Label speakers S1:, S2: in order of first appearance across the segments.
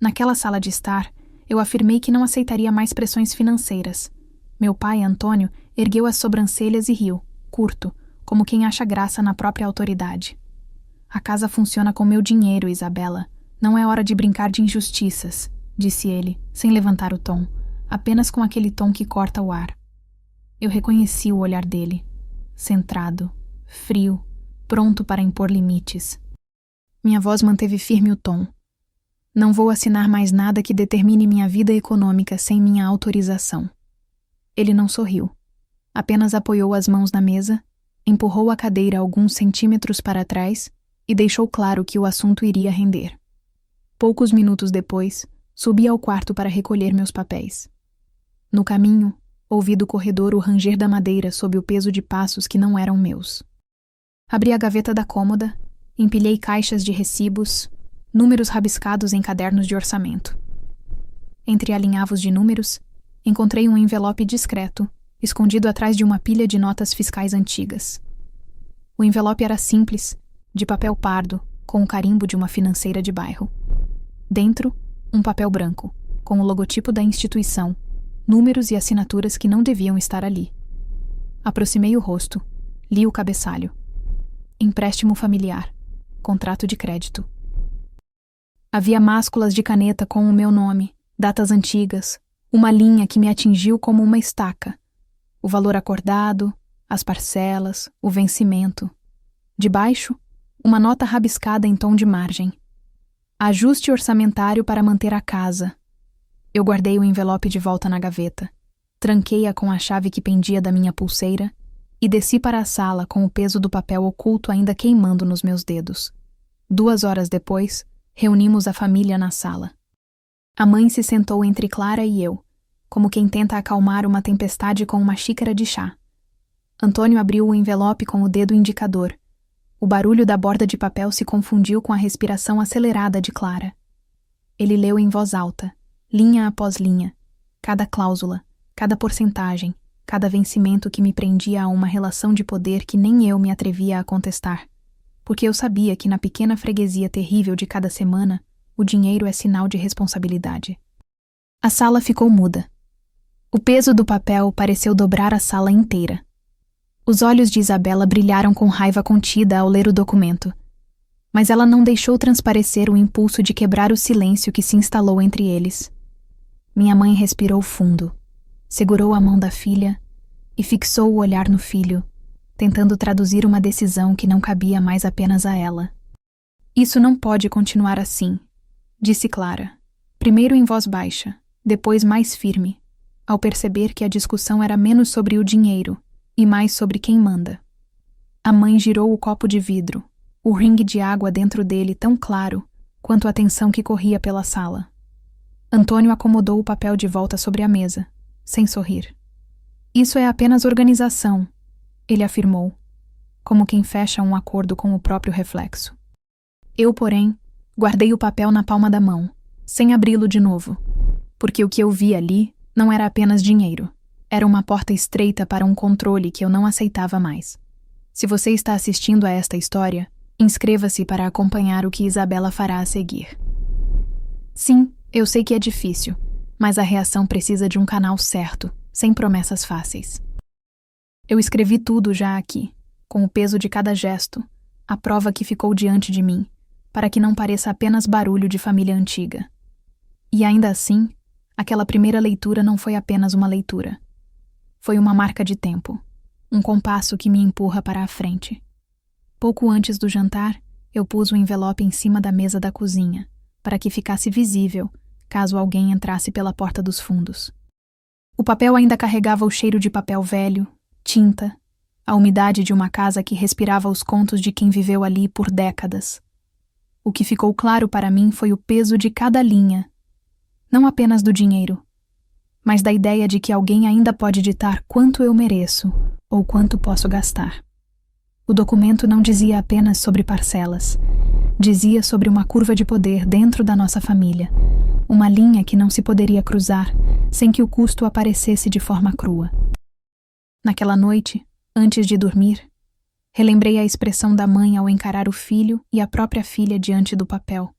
S1: Naquela sala de estar, eu afirmei que não aceitaria mais pressões financeiras. Meu pai, Antônio, ergueu as sobrancelhas e riu, curto, como quem acha graça na própria autoridade. A casa funciona com meu dinheiro, Isabela. Não é hora de brincar de injustiças, disse ele, sem levantar o tom, apenas com aquele tom que corta o ar. Eu reconheci o olhar dele, centrado, frio, pronto para impor limites. Minha voz manteve firme o tom. Não vou assinar mais nada que determine minha vida econômica sem minha autorização. Ele não sorriu. Apenas apoiou as mãos na mesa, empurrou a cadeira alguns centímetros para trás e deixou claro que o assunto iria render. Poucos minutos depois, subi ao quarto para recolher meus papéis. No caminho, ouvi do corredor o ranger da madeira sob o peso de passos que não eram meus. Abri a gaveta da cômoda, empilhei caixas de recibos, números rabiscados em cadernos de orçamento. Entre alinhavos de números, encontrei um envelope discreto, escondido atrás de uma pilha de notas fiscais antigas. O envelope era simples, de papel pardo, com o carimbo de uma financeira de bairro. Dentro, um papel branco, com o logotipo da instituição, números e assinaturas que não deviam estar ali. Aproximei o rosto, li o cabeçalho. Empréstimo familiar. Contrato de crédito. Havia másculas de caneta com o meu nome, datas antigas, uma linha que me atingiu como uma estaca. O valor acordado, as parcelas, o vencimento. Debaixo, uma nota rabiscada em tom de margem. Ajuste orçamentário para manter a casa. Eu guardei o envelope de volta na gaveta, tranquei-a com a chave que pendia da minha pulseira e desci para a sala com o peso do papel oculto ainda queimando nos meus dedos. 2 horas depois, reunimos a família na sala. A mãe se sentou entre Clara e eu, como quem tenta acalmar uma tempestade com uma xícara de chá. Antônio abriu o envelope com o dedo indicador. O barulho da borda de papel se confundiu com a respiração acelerada de Clara. Ele leu em voz alta, linha após linha, cada cláusula, cada porcentagem, cada vencimento que me prendia a uma relação de poder que nem eu me atrevia a contestar, porque eu sabia que na pequena freguesia terrível de cada semana, o dinheiro é sinal de responsabilidade. A sala ficou muda. O peso do papel pareceu dobrar a sala inteira. Os olhos de Isabela brilharam com raiva contida ao ler o documento, mas ela não deixou transparecer o impulso de quebrar o silêncio que se instalou entre eles. Minha mãe respirou fundo, segurou a mão da filha e fixou o olhar no filho, tentando traduzir uma decisão que não cabia mais apenas a ela. Isso não pode continuar assim, disse Clara, primeiro em voz baixa, depois mais firme, ao perceber que a discussão era menos sobre o dinheiro e mais sobre quem manda. A mãe girou o copo de vidro, o ringue de água dentro dele tão claro quanto a tensão que corria pela sala. Antônio acomodou o papel de volta sobre a mesa, sem sorrir. Isso é apenas organização, ele afirmou, como quem fecha um acordo com o próprio reflexo. Eu, porém, guardei o papel na palma da mão, sem abri-lo de novo, porque o que eu vi ali não era apenas dinheiro. Era uma porta estreita para um controle que eu não aceitava mais. Se você está assistindo a esta história, inscreva-se para acompanhar o que Isabela fará a seguir. Sim, eu sei que é difícil, mas a reação precisa de um canal certo, sem promessas fáceis. Eu escrevi tudo já aqui, com o peso de cada gesto, a prova que ficou diante de mim, para que não pareça apenas barulho de família antiga. E ainda assim, aquela primeira leitura não foi apenas uma leitura. Foi uma marca de tempo, um compasso que me empurra para a frente. Pouco antes do jantar, eu pus o envelope em cima da mesa da cozinha, para que ficasse visível, caso alguém entrasse pela porta dos fundos. O papel ainda carregava o cheiro de papel velho, tinta, a umidade de uma casa que respirava os contos de quem viveu ali por décadas. O que ficou claro para mim foi o peso de cada linha, não apenas do dinheiro, mas da ideia de que alguém ainda pode ditar quanto eu mereço ou quanto posso gastar. O documento não dizia apenas sobre parcelas, dizia sobre uma curva de poder dentro da nossa família, uma linha que não se poderia cruzar sem que o custo aparecesse de forma crua. Naquela noite, antes de dormir, relembrei a expressão da mãe ao encarar o filho e a própria filha diante do papel.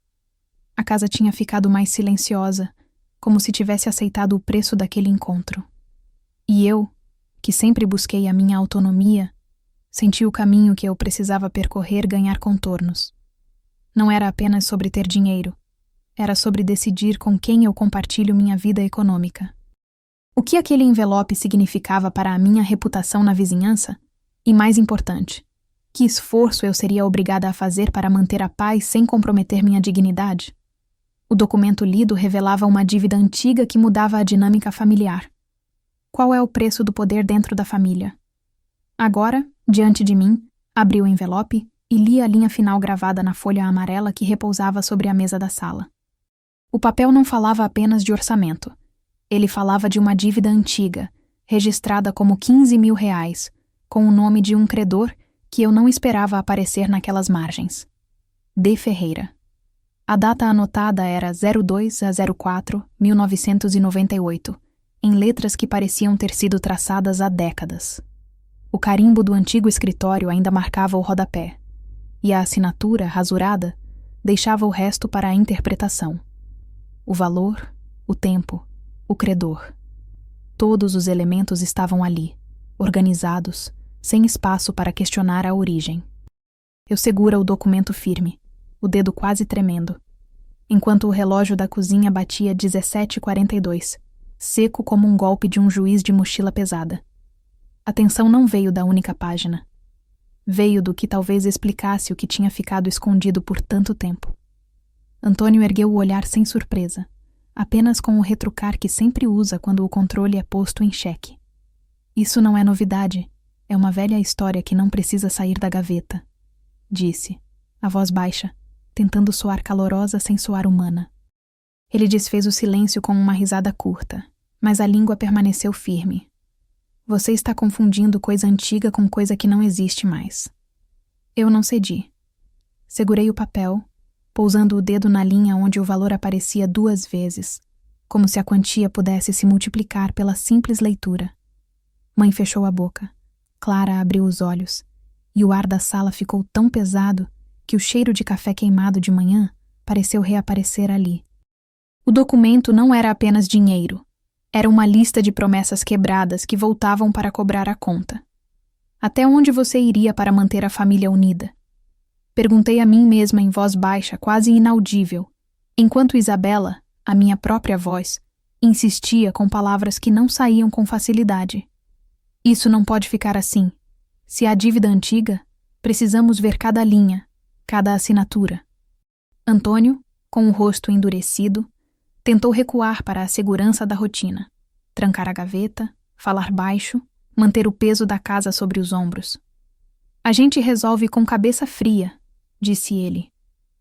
S1: A casa tinha ficado mais silenciosa, como se tivesse aceitado o preço daquele encontro. E eu, que sempre busquei a minha autonomia, senti o caminho que eu precisava percorrer ganhar contornos. Não era apenas sobre ter dinheiro, era sobre decidir com quem eu compartilho minha vida econômica. O que aquele envelope significava para a minha reputação na vizinhança? E mais importante, que esforço eu seria obrigada a fazer para manter a paz sem comprometer minha dignidade? O documento lido revelava uma dívida antiga que mudava a dinâmica familiar. Qual é o preço do poder dentro da família? Agora, diante de mim, abri o envelope e li a linha final gravada na folha amarela que repousava sobre a mesa da sala. O papel não falava apenas de orçamento. Ele falava de uma dívida antiga, registrada como R$ 15.000, com o nome de um credor que eu não esperava aparecer naquelas margens. D. Ferreira. A data anotada era 02/04/1998, em letras que pareciam ter sido traçadas há décadas. O carimbo do antigo escritório ainda marcava o rodapé, e a assinatura, rasurada, deixava o resto para a interpretação. O valor, o tempo, o credor. Todos os elementos estavam ali, organizados, sem espaço para questionar a origem. Eu segura o documento firme, o dedo quase tremendo, enquanto o relógio da cozinha batia 17h42, seco como um golpe de um juiz de mochila pesada. A tensão não veio da única página. Veio do que talvez explicasse o que tinha ficado escondido por tanto tempo. Antônio ergueu o olhar sem surpresa, apenas com o retrucar que sempre usa quando o controle é posto em xeque. Isso não é novidade, é uma velha história que não precisa sair da gaveta, disse, a voz baixa, tentando soar calorosa sem soar humana. Ele desfez o silêncio com uma risada curta, mas a língua permaneceu firme. Você está confundindo coisa antiga com coisa que não existe mais. Eu não cedi. Segurei o papel, pousando o dedo na linha onde o valor aparecia 2 vezes, como se a quantia pudesse se multiplicar pela simples leitura. Mãe fechou a boca. Clara abriu os olhos, e o ar da sala ficou tão pesado que o cheiro de café queimado de manhã pareceu reaparecer ali. O documento não era apenas dinheiro. Era uma lista de promessas quebradas que voltavam para cobrar a conta. Até onde você iria para manter a família unida? Perguntei a mim mesma em voz baixa, quase inaudível, enquanto Isabela, a minha própria voz, insistia com palavras que não saíam com facilidade. Isso não pode ficar assim. Se há dívida antiga, precisamos ver cada linha, cada assinatura. Antônio, com o rosto endurecido, tentou recuar para a segurança da rotina, trancar a gaveta, falar baixo, manter o peso da casa sobre os ombros. A gente resolve com cabeça fria, disse ele,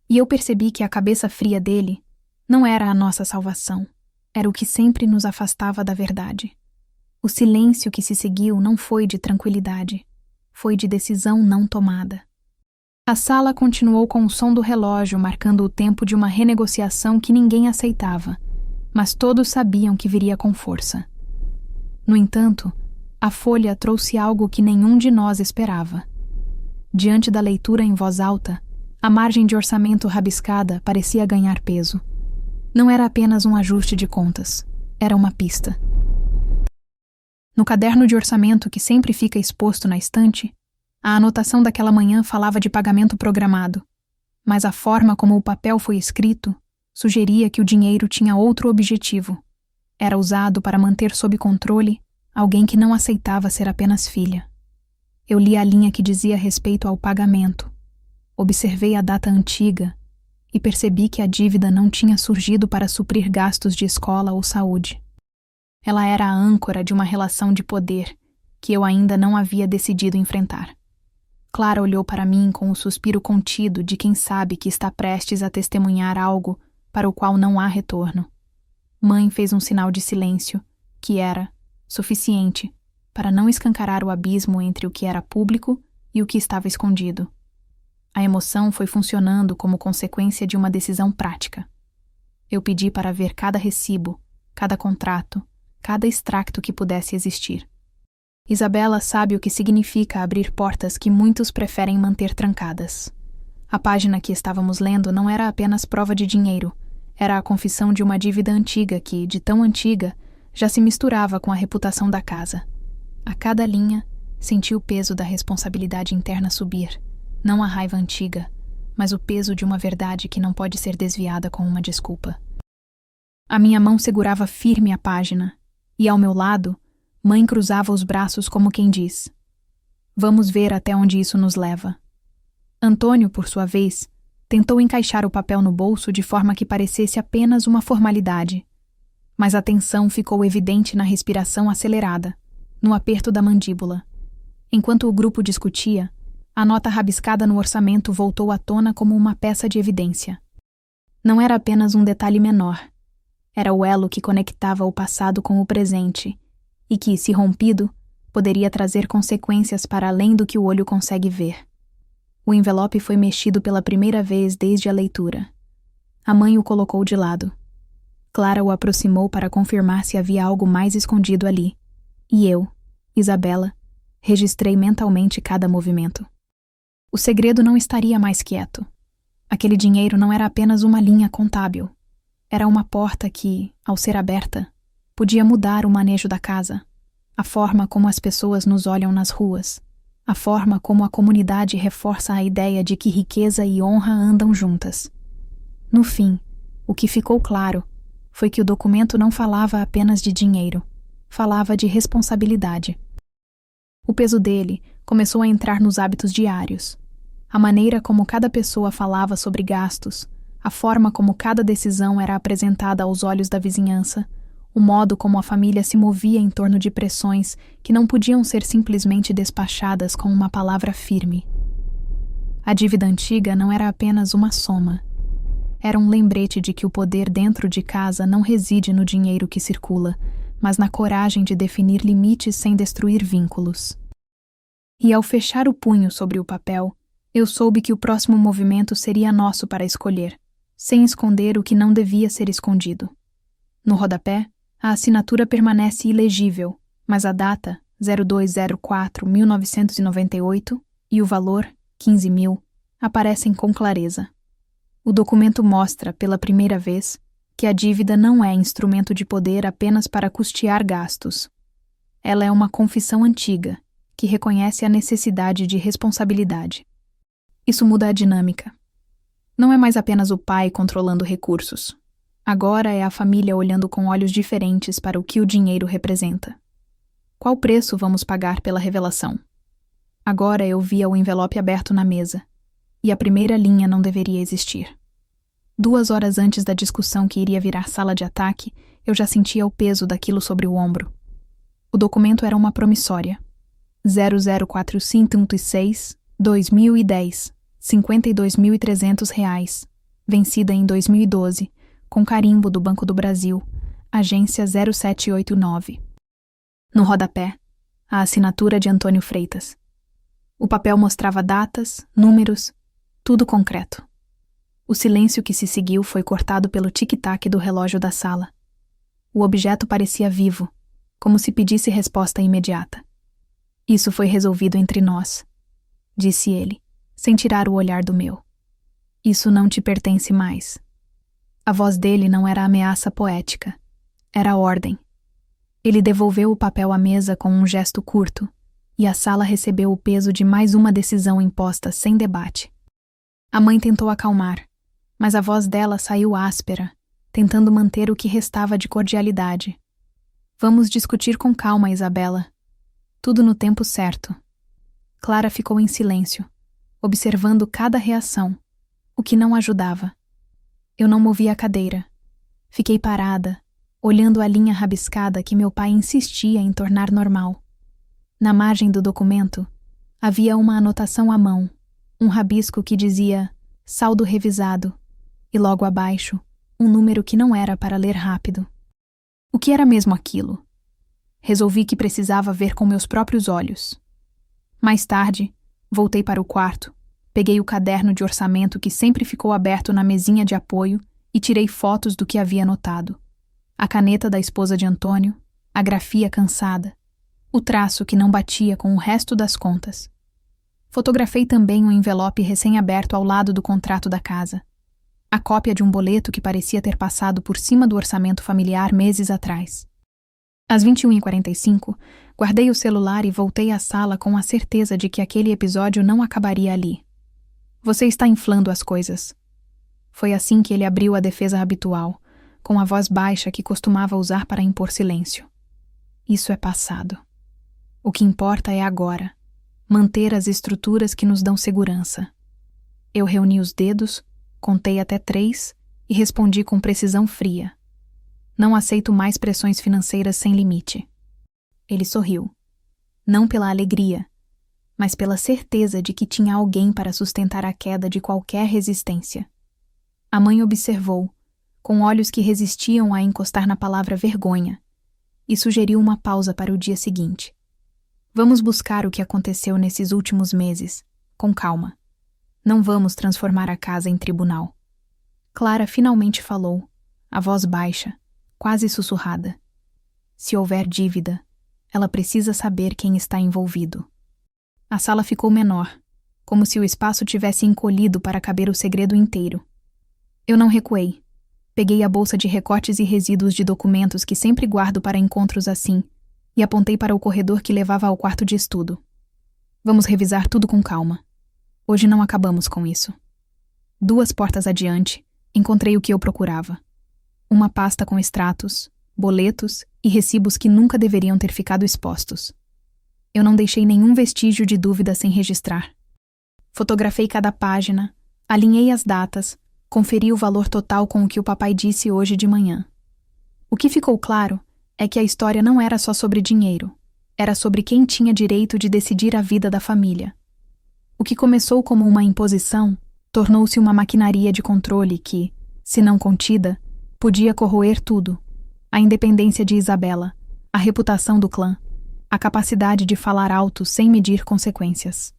S1: e eu percebi que a cabeça fria dele não era a nossa salvação, era o que sempre nos afastava da verdade. O silêncio que se seguiu não foi de tranquilidade, foi de decisão não tomada. A sala continuou com o som do relógio marcando o tempo de uma renegociação que ninguém aceitava, mas todos sabiam que viria com força. No entanto, a folha trouxe algo que nenhum de nós esperava. Diante da leitura em voz alta, a margem de orçamento rabiscada parecia ganhar peso. Não era apenas um ajuste de contas, era uma pista. No caderno de orçamento que sempre fica exposto na estante, a anotação daquela manhã falava de pagamento programado, mas a forma como o papel foi escrito sugeria que o dinheiro tinha outro objetivo. Era usado para manter sob controle alguém que não aceitava ser apenas filha. Eu li a linha que dizia respeito ao pagamento, observei a data antiga e percebi que a dívida não tinha surgido para suprir gastos de escola ou saúde. Ela era a âncora de uma relação de poder que eu ainda não havia decidido enfrentar. Clara olhou para mim com o suspiro contido de quem sabe que está prestes a testemunhar algo para o qual não há retorno. Mãe fez um sinal de silêncio, que era suficiente para não escancarar o abismo entre o que era público e o que estava escondido. A emoção foi funcionando como consequência de uma decisão prática. Eu pedi para ver cada recibo, cada contrato, cada extracto que pudesse existir. Isabela sabe o que significa abrir portas que muitos preferem manter trancadas. A página que estávamos lendo não era apenas prova de dinheiro, Era a confissão de uma dívida antiga que, de tão antiga, já se misturava com a reputação da casa. A cada linha, senti o peso da responsabilidade interna subir, não a raiva antiga, mas o peso de uma verdade que não pode ser desviada com uma desculpa. A minha mão segurava firme a página, e ao meu lado, mãe cruzava os braços como quem diz: vamos ver até onde isso nos leva. Antônio, por sua vez, tentou encaixar o papel no bolso de forma que parecesse apenas uma formalidade. Mas a tensão ficou evidente na respiração acelerada, no aperto da mandíbula. Enquanto o grupo discutia, a nota rabiscada no orçamento voltou à tona como uma peça de evidência. Não era apenas um detalhe menor. Era o elo que conectava o passado com o presente, e que, se rompido, poderia trazer consequências para além do que o olho consegue ver. O envelope foi mexido pela primeira vez desde a leitura. A mãe o colocou de lado. Clara o aproximou para confirmar se havia algo mais escondido ali. E eu, Isabela, registrei mentalmente cada movimento. O segredo não estaria mais quieto. Aquele dinheiro não era apenas uma linha contábil. Era uma porta que, ao ser aberta, podia mudar o manejo da casa, a forma como as pessoas nos olham nas ruas, a forma como a comunidade reforça a ideia de que riqueza e honra andam juntas. No fim, o que ficou claro foi que o documento não falava apenas de dinheiro, falava de responsabilidade. O peso dele começou a entrar nos hábitos diários. A maneira como cada pessoa falava sobre gastos, a forma como cada decisão era apresentada aos olhos da vizinhança, o modo como a família se movia em torno de pressões que não podiam ser simplesmente despachadas com uma palavra firme. A dívida antiga não era apenas uma soma. Era um lembrete de que o poder dentro de casa não reside no dinheiro que circula, mas na coragem de definir limites sem destruir vínculos. E ao fechar o punho sobre o papel, eu soube que o próximo movimento seria nosso para escolher, sem esconder o que não devia ser escondido. No rodapé, a assinatura permanece ilegível, mas a data, 02/04/1998, e o valor, 15.000, aparecem com clareza. O documento mostra, pela primeira vez, que a dívida não é instrumento de poder apenas para custear gastos. Ela é uma confissão antiga, que reconhece a necessidade de responsabilidade. Isso muda a dinâmica. Não é mais apenas o pai controlando recursos. Agora é a família olhando com olhos diferentes para o que o dinheiro representa. Qual preço vamos pagar pela revelação? Agora eu via o envelope aberto na mesa, e a primeira linha não deveria existir. 2 horas antes da discussão que iria virar sala de ataque, eu já sentia o peso daquilo sobre o ombro. O documento era uma promissória. 004516, 2010, R$52.300, vencida em 2012, com carimbo do Banco do Brasil, agência 0789. No rodapé, a assinatura de Antônio Freitas. O papel mostrava datas, números, tudo concreto. O silêncio que se seguiu foi cortado pelo tic-tac do relógio da sala. O objeto parecia vivo, como se pedisse resposta imediata. Isso foi resolvido entre nós, disse ele, sem tirar o olhar do meu. Isso não te pertence mais. A voz dele não era ameaça poética, era ordem. Ele devolveu o papel à mesa com um gesto curto, e a sala recebeu o peso de mais uma decisão imposta sem debate. A mãe tentou acalmar, mas a voz dela saiu áspera, tentando manter o que restava de cordialidade. Vamos discutir com calma, Isabela. Tudo no tempo certo. Clara ficou em silêncio, observando cada reação, o que não ajudava. Eu não movi a cadeira. Fiquei parada, olhando a linha rabiscada que meu pai insistia em tornar normal. Na margem do documento, havia uma anotação à mão, um rabisco que dizia saldo revisado, e logo abaixo, um número que não era para ler rápido. O que era mesmo aquilo? Resolvi que precisava ver com meus próprios olhos. Mais tarde, voltei para o quarto, peguei o caderno de orçamento que sempre ficou aberto na mesinha de apoio e tirei fotos do que havia anotado. A caneta da esposa de Antônio, a grafia cansada, o traço que não batia com o resto das contas. Fotografei também um envelope recém-aberto ao lado do contrato da casa. A cópia de um boleto que parecia ter passado por cima do orçamento familiar meses atrás. Às 21h45, guardei o celular e voltei à sala com a certeza de que aquele episódio não acabaria ali. Você está inflando as coisas. Foi assim que ele abriu a defesa habitual, com a voz baixa que costumava usar para impor silêncio. Isso é passado. O que importa é agora. Manter as estruturas que nos dão segurança. Eu reuni os dedos, contei até 3 e respondi com precisão fria. Não aceito mais pressões financeiras sem limite. Ele sorriu. Não pela alegria, mas pela certeza de que tinha alguém para sustentar a queda de qualquer resistência. A mãe observou, com olhos que resistiam a encostar na palavra vergonha, e sugeriu uma pausa para o dia seguinte. Vamos buscar o que aconteceu nesses últimos meses, com calma. Não vamos transformar a casa em tribunal. Clara finalmente falou, a voz baixa, quase sussurrada. Se houver dívida, ela precisa saber quem está envolvido. A sala ficou menor, como se o espaço tivesse encolhido para caber o segredo inteiro. Eu não recuei. Peguei a bolsa de recortes e resíduos de documentos que sempre guardo para encontros assim e apontei para o corredor que levava ao quarto de estudo. Vamos revisar tudo com calma. Hoje não acabamos com isso. 2 portas adiante, encontrei o que eu procurava. Uma pasta com extratos, boletos e recibos que nunca deveriam ter ficado expostos. Eu não deixei nenhum vestígio de dúvida sem registrar. Fotografei cada página, alinhei as datas, conferi o valor total com o que o papai disse hoje de manhã. O que ficou claro é que a história não era só sobre dinheiro, era sobre quem tinha direito de decidir a vida da família. O que começou como uma imposição tornou-se uma maquinaria de controle que, se não contida, podia corroer tudo: a independência de Isabela, a reputação do clã, a capacidade de falar alto sem medir consequências.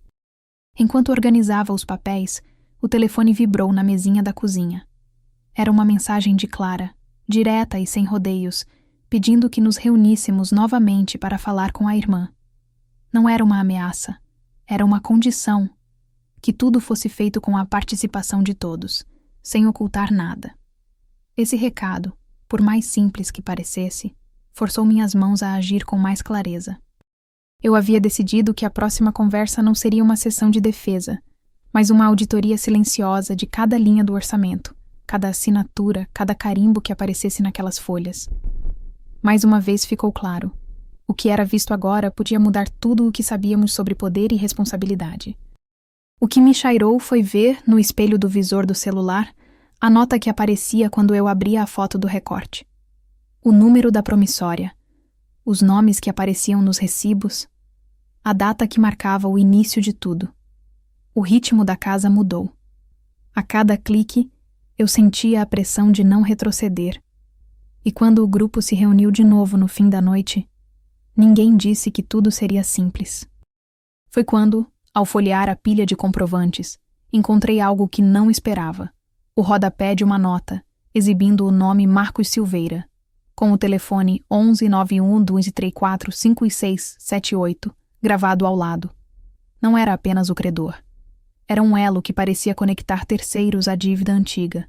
S1: Enquanto organizava os papéis, o telefone vibrou na mesinha da cozinha. Era uma mensagem de Clara, direta e sem rodeios, pedindo que nos reuníssemos novamente para falar com a irmã. Não era uma ameaça, era uma condição: que tudo fosse feito com a participação de todos, sem ocultar nada. Esse recado, por mais simples que parecesse, forçou minhas mãos a agir com mais clareza. Eu havia decidido que a próxima conversa não seria uma sessão de defesa, mas uma auditoria silenciosa de cada linha do orçamento, cada assinatura, cada carimbo que aparecesse naquelas folhas. Mais uma vez ficou claro: o que era visto agora podia mudar tudo o que sabíamos sobre poder e responsabilidade. O que me chairou foi ver, no espelho do visor do celular, a nota que aparecia quando eu abria a foto do recorte. O número da promissória, os nomes que apareciam nos recibos, a data que marcava o início de tudo. O ritmo da casa mudou. A cada clique, eu sentia a pressão de não retroceder. E quando o grupo se reuniu de novo no fim da noite, ninguém disse que tudo seria simples. Foi quando, ao folhear a pilha de comprovantes, encontrei algo que não esperava: o rodapé de uma nota, exibindo o nome Marcos Silveira, com o telefone 1191-234-5678 gravado ao lado. Não era apenas o credor. Era um elo que parecia conectar terceiros à dívida antiga.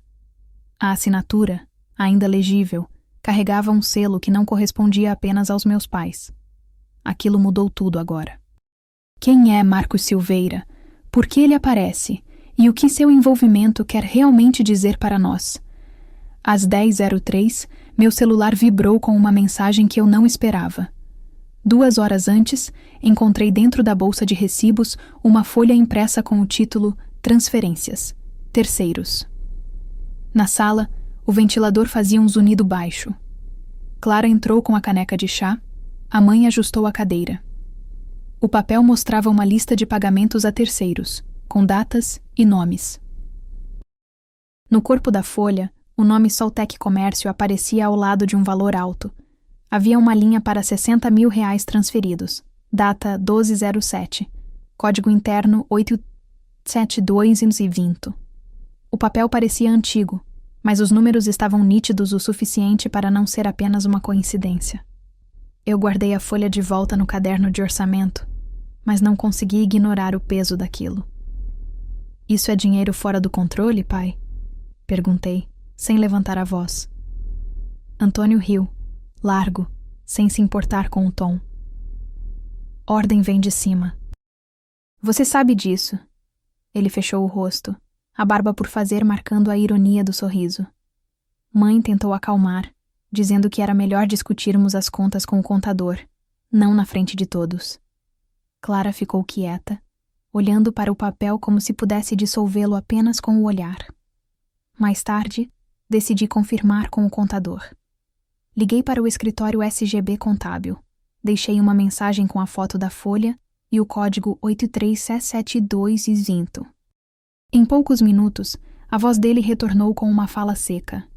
S1: A assinatura, ainda legível, carregava um selo que não correspondia apenas aos meus pais. Aquilo mudou tudo agora. Quem é Marcos Silveira? Por que ele aparece? E o que seu envolvimento quer realmente dizer para nós? Às 10h03, meu celular vibrou com uma mensagem que eu não esperava. 2 horas antes, encontrei dentro da bolsa de recibos uma folha impressa com o título Transferências, Terceiros. Na sala, o ventilador fazia um zunido baixo. Clara entrou com a caneca de chá, a mãe ajustou a cadeira. O papel mostrava uma lista de pagamentos a terceiros, com datas e nomes. No corpo da folha, o nome Soltec Comércio aparecia ao lado de um valor alto. Havia uma linha para R$60 mil transferidos, data 12/07, código interno 87220. O papel parecia antigo, mas os números estavam nítidos o suficiente para não ser apenas uma coincidência. Eu guardei a folha de volta no caderno de orçamento, mas não consegui ignorar o peso daquilo. Isso é dinheiro fora do controle, pai? Perguntei, sem levantar a voz. Antônio riu, largo, sem se importar com o tom. Ordem vem de cima. Você sabe disso. Ele fechou o rosto, a barba por fazer marcando a ironia do sorriso. Mãe tentou acalmar, dizendo que era melhor discutirmos as contas com o contador, não na frente de todos. Clara ficou quieta, olhando para o papel como se pudesse dissolvê-lo apenas com o olhar. Mais tarde, decidi confirmar com o contador. Liguei para o escritório SGB Contábil. Deixei uma mensagem com a foto da folha e o código 83772 e vinto. Em poucos minutos, a voz dele retornou com uma fala seca.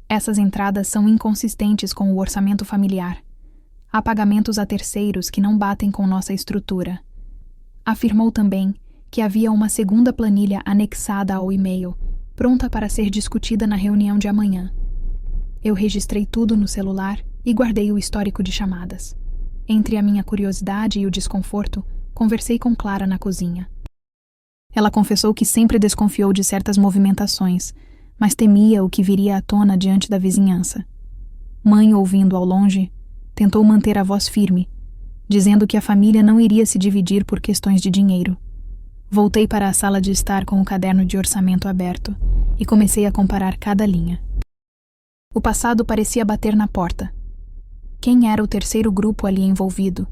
S1: Essas entradas são inconsistentes com o orçamento familiar. Há pagamentos a terceiros que não batem com nossa estrutura. Afirmou também que havia uma segunda planilha anexada ao e-mail, pronta para ser discutida na reunião de amanhã. Eu registrei tudo no celular e guardei o histórico de chamadas. Entre a minha curiosidade e o desconforto, conversei com Clara na cozinha. Ela confessou que sempre desconfiou de certas movimentações, mas temia o que viria à tona diante da vizinhança. Mãe, ouvindo ao longe, tentou manter a voz firme, dizendo que a família não iria se dividir por questões de dinheiro. Voltei para a sala de estar com o caderno de orçamento aberto e comecei a comparar cada linha. O passado parecia bater na porta. Quem era o terceiro grupo ali envolvido?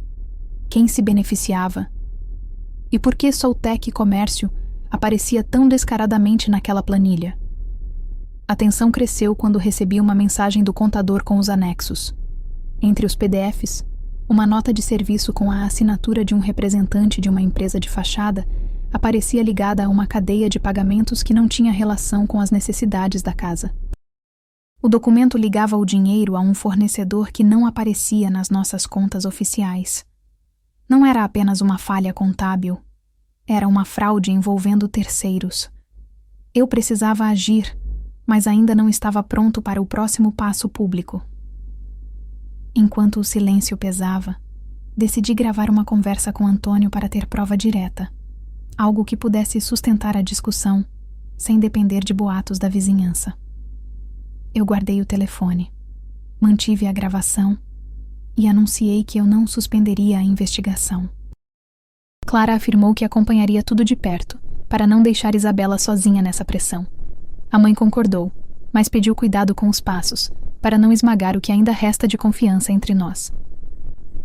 S1: Quem se beneficiava? E por que Soltec Comércio aparecia tão descaradamente naquela planilha? A tensão cresceu quando recebi uma mensagem do contador com os anexos. Entre os PDFs, uma nota de serviço com a assinatura de um representante de uma empresa de fachada aparecia ligada a uma cadeia de pagamentos que não tinha relação com as necessidades da casa. O documento ligava o dinheiro a um fornecedor que não aparecia nas nossas contas oficiais. Não era apenas uma falha contábil, era uma fraude envolvendo terceiros. Eu precisava agir, mas ainda não estava pronto para o próximo passo público. Enquanto o silêncio pesava, decidi gravar uma conversa com Antônio para ter prova direta, algo que pudesse sustentar a discussão, sem depender de boatos da vizinhança. Eu guardei o telefone, mantive a gravação e anunciei que eu não suspenderia a investigação. Clara afirmou que acompanharia tudo de perto, para não deixar Isabela sozinha nessa pressão. A mãe concordou, mas pediu cuidado com os passos, para não esmagar o que ainda resta de confiança entre nós.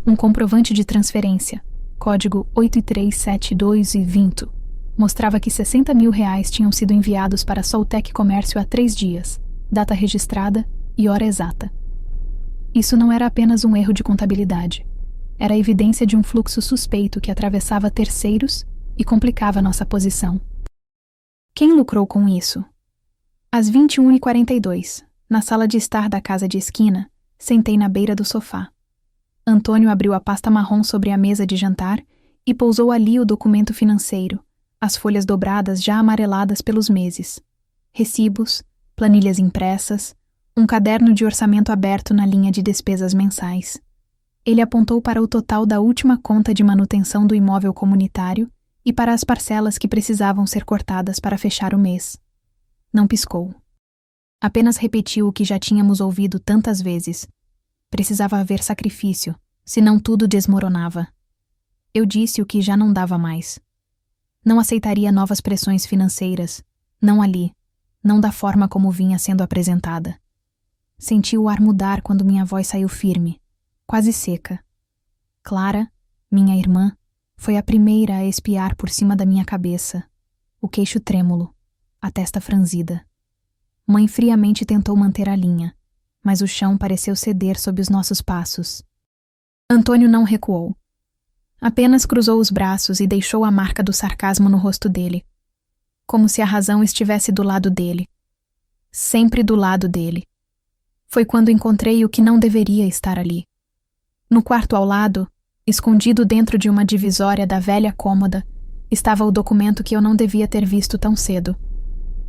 S1: Um comprovante de transferência, código 8372 e vinto, mostrava que R$60 mil tinham sido enviados para Soltec Comércio há 3 dias, data registrada e hora exata. Isso não era apenas um erro de contabilidade. Era a evidência de um fluxo suspeito que atravessava terceiros e complicava nossa posição. Quem lucrou com isso? Às 21h42, na sala de estar da casa de esquina, sentei na beira do sofá. Antônio abriu a pasta marrom sobre a mesa de jantar e pousou ali o documento financeiro, as folhas dobradas já amareladas pelos meses, recibos, planilhas impressas, um caderno de orçamento aberto na linha de despesas mensais. Ele apontou para o total da última conta de manutenção do imóvel comunitário e para as parcelas que precisavam ser cortadas para fechar o mês. Não piscou. Apenas repetiu o que já tínhamos ouvido tantas vezes. Precisava haver sacrifício, senão tudo desmoronava. Eu disse o que já não dava mais. Não aceitaria novas pressões financeiras, não ali, não da forma como vinha sendo apresentada. Senti o ar mudar quando minha voz saiu firme, quase seca. Clara, minha irmã, foi a primeira a espiar por cima da minha cabeça, o queixo trêmulo, a testa franzida. Mãe friamente tentou manter a linha, mas o chão pareceu ceder sob os nossos passos. Antônio não recuou. Apenas cruzou os braços e deixou a marca do sarcasmo no rosto dele, como se a razão estivesse do lado dele. Sempre do lado dele. Foi quando encontrei o que não deveria estar ali. No quarto ao lado, escondido dentro de uma divisória da velha cômoda, estava o documento que eu não devia ter visto tão cedo.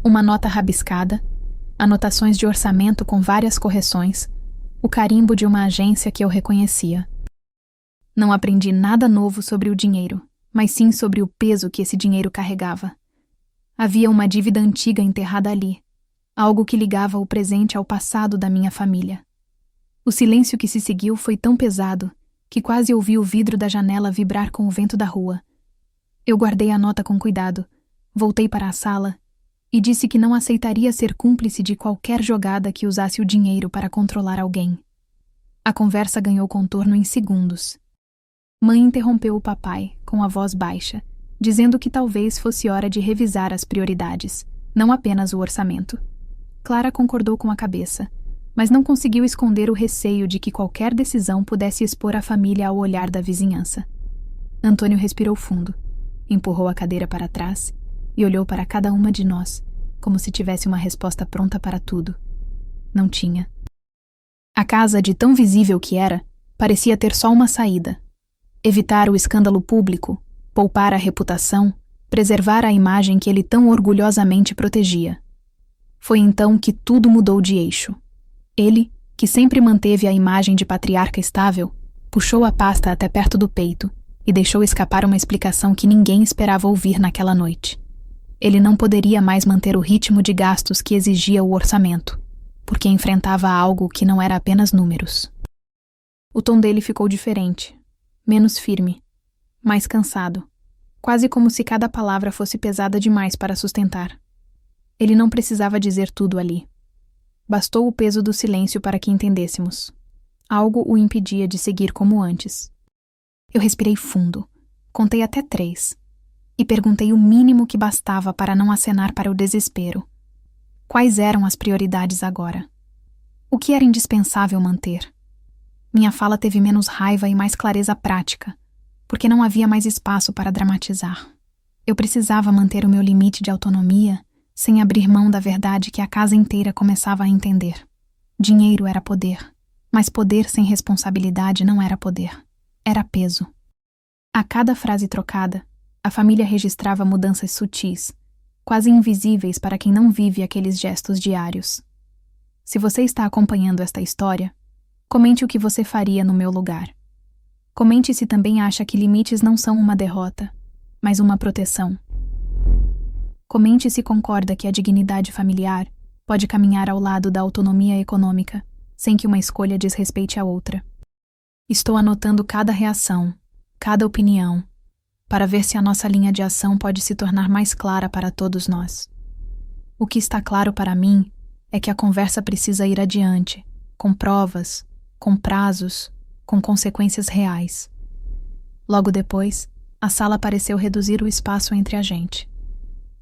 S1: Uma nota rabiscada, anotações de orçamento com várias correções, o carimbo de uma agência que eu reconhecia. Não aprendi nada novo sobre o dinheiro, mas sim sobre o peso que esse dinheiro carregava. Havia uma dívida antiga enterrada ali, algo que ligava o presente ao passado da minha família. O silêncio que se seguiu foi tão pesado que quase ouvi o vidro da janela vibrar com o vento da rua. Eu guardei a nota com cuidado, voltei para a sala e disse que não aceitaria ser cúmplice de qualquer jogada que usasse o dinheiro para controlar alguém. A conversa ganhou contorno em segundos. Mãe interrompeu o papai, com a voz baixa, dizendo que talvez fosse hora de revisar as prioridades, não apenas o orçamento. Clara concordou com a cabeça, mas não conseguiu esconder o receio de que qualquer decisão pudesse expor a família ao olhar da vizinhança. Antônio respirou fundo, empurrou a cadeira para trás e olhou para cada uma de nós, como se tivesse uma resposta pronta para tudo. Não tinha. A casa, de tão visível que era, parecia ter só uma saída: evitar o escândalo público, poupar a reputação, preservar a imagem que ele tão orgulhosamente protegia. Foi então que tudo mudou de eixo. Ele, que sempre manteve a imagem de patriarca estável, puxou a pasta até perto do peito e deixou escapar uma explicação que ninguém esperava ouvir naquela noite. Ele não poderia mais manter o ritmo de gastos que exigia o orçamento, porque enfrentava algo que não era apenas números. O tom dele ficou diferente, menos firme, mais cansado, quase como se cada palavra fosse pesada demais para sustentar. Ele não precisava dizer tudo ali. Bastou o peso do silêncio para que entendêssemos. Algo o impedia de seguir como antes. Eu respirei fundo, contei até 3, e perguntei o mínimo que bastava para não acenar para o desespero. Quais eram as prioridades agora? O que era indispensável manter? Minha fala teve menos raiva e mais clareza prática, porque não havia mais espaço para dramatizar. Eu precisava manter o meu limite de autonomia sem abrir mão da verdade que a casa inteira começava a entender. Dinheiro era poder, mas poder sem responsabilidade não era poder. Era peso. A cada frase trocada, a família registrava mudanças sutis, quase invisíveis para quem não vive aqueles gestos diários. Se você está acompanhando esta história, comente o que você faria no meu lugar. Comente se também acha que limites não são uma derrota, mas uma proteção. Comente se concorda que a dignidade familiar pode caminhar ao lado da autonomia econômica, sem que uma escolha desrespeite a outra. Estou anotando cada reação, cada opinião, para ver se a nossa linha de ação pode se tornar mais clara para todos nós. O que está claro para mim é que a conversa precisa ir adiante, com provas, com prazos, com consequências reais. Logo depois, a sala pareceu reduzir o espaço entre a gente.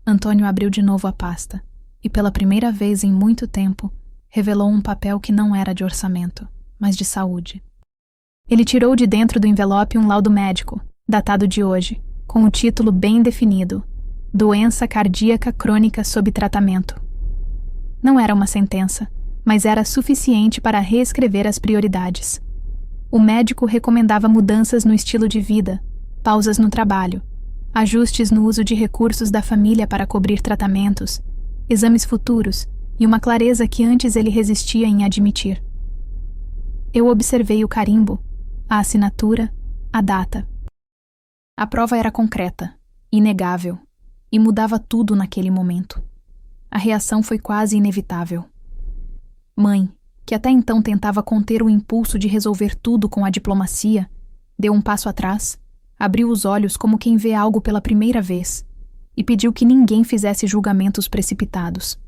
S1: Antônio abriu de novo a pasta e, pela primeira vez em muito tempo, revelou um papel que não era de orçamento, mas de saúde. Ele tirou de dentro do envelope um laudo médico, datado de hoje, com o título bem definido: Doença cardíaca crônica sob tratamento. Não era uma sentença, mas era suficiente para reescrever as prioridades. O médico recomendava mudanças no estilo de vida, pausas no trabalho, ajustes no uso de recursos da família para cobrir tratamentos, exames futuros e uma clareza que antes ele resistia em admitir. Eu observei o carimbo, a assinatura, a data. A prova era concreta, inegável, e mudava tudo naquele momento. A reação foi quase inevitável. Mãe, que até então tentava conter o impulso de resolver tudo com a diplomacia, deu um passo atrás, abriu os olhos como quem vê algo pela primeira vez e pediu que ninguém fizesse julgamentos precipitados.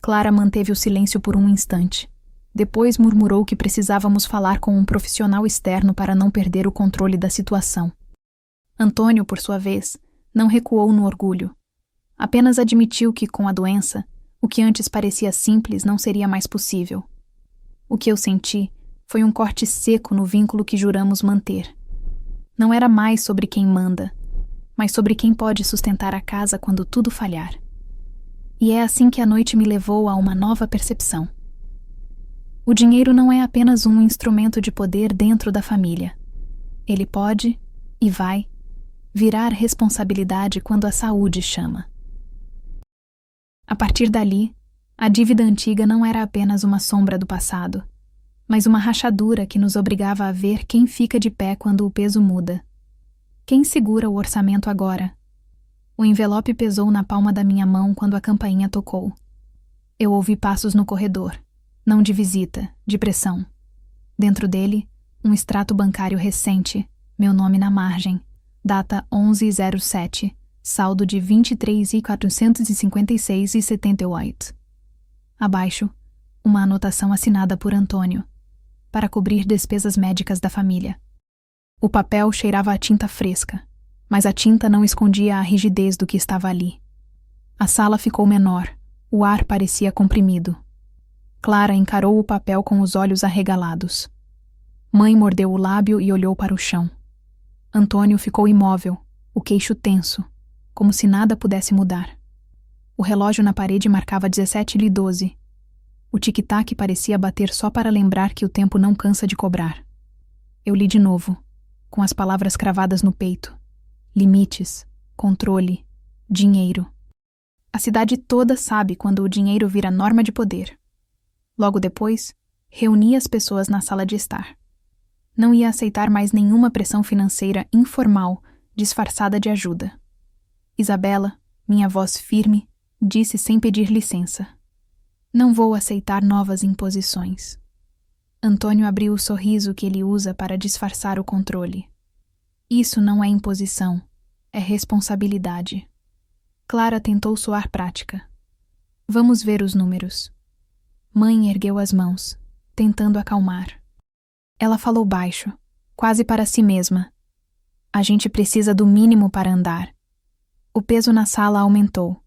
S1: Clara manteve o silêncio por um instante. Depois murmurou que precisávamos falar com um profissional externo para não perder o controle da situação. Antônio, por sua vez, não recuou no orgulho. Apenas admitiu que, com a doença, o que antes parecia simples não seria mais possível. O que eu senti foi um corte seco no vínculo que juramos manter. Não era mais sobre quem manda, mas sobre quem pode sustentar a casa quando tudo falhar. E é assim que a noite me levou a uma nova percepção. O dinheiro não é apenas um instrumento de poder dentro da família. Ele pode, e vai, virar responsabilidade quando a saúde chama. A partir dali, a dívida antiga não era apenas uma sombra do passado, mas uma rachadura que nos obrigava a ver quem fica de pé quando o peso muda. Quem segura o orçamento agora? O envelope pesou na palma da minha mão quando a campainha tocou. Eu ouvi passos no corredor, não de visita, de pressão. Dentro dele, um extrato bancário recente, meu nome na margem, data 11/07, saldo de 23.456,78. Abaixo, uma anotação assinada por Antônio, para cobrir despesas médicas da família. O papel cheirava a tinta fresca, mas a tinta não escondia a rigidez do que estava ali. A sala ficou menor, o ar parecia comprimido. Clara encarou o papel com os olhos arregalados. Mãe mordeu o lábio e olhou para o chão. Antônio ficou imóvel, o queixo tenso, como se nada pudesse mudar. O relógio na parede marcava 17h12. O tic-tac parecia bater só para lembrar que o tempo não cansa de cobrar. Eu li de novo, com as palavras cravadas no peito. Limites, controle, dinheiro. A cidade toda sabe quando o dinheiro vira norma de poder. Logo depois, reuni as pessoas na sala de estar. Não ia aceitar mais nenhuma pressão financeira informal, disfarçada de ajuda. Isabela, minha voz firme, disse sem pedir licença: "Não vou aceitar novas imposições." Antônio abriu o sorriso que ele usa para disfarçar o controle. "Isso não é imposição, é responsabilidade." Clara tentou soar prática. "Vamos ver os números." Mãe ergueu as mãos, tentando acalmar. Ela falou baixo, quase para si mesma. "A gente precisa do mínimo para andar." O peso na sala aumentou.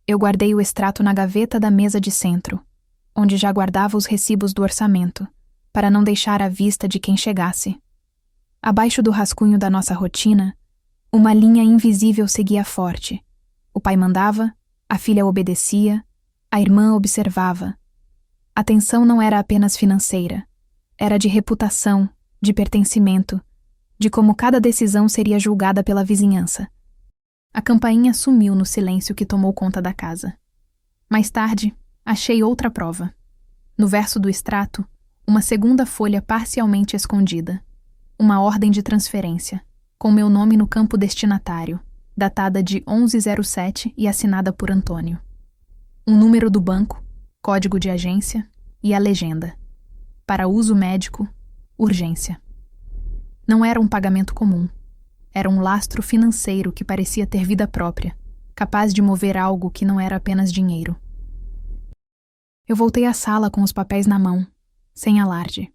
S1: Eu guardei o extrato na gaveta da mesa de centro, onde já guardava os recibos do orçamento, para não deixar à vista de quem chegasse. Abaixo do rascunho da nossa rotina, uma linha invisível seguia forte. O pai mandava, a filha obedecia, a irmã observava. A tensão não era apenas financeira. Era de reputação, de pertencimento, de como cada decisão seria julgada pela vizinhança. A campainha sumiu no silêncio que tomou conta da casa. Mais tarde, achei outra prova. No verso do extrato, uma segunda folha parcialmente escondida. Uma ordem de transferência, com meu nome no campo destinatário, datada de 11/07 e assinada por Antônio. Um número do banco, código de agência e a legenda: "Para uso médico, urgência." Não era um pagamento comum. Era um lastro financeiro que parecia ter vida própria, capaz de mover algo que não era apenas dinheiro. Eu voltei à sala com os papéis na mão, sem alarde.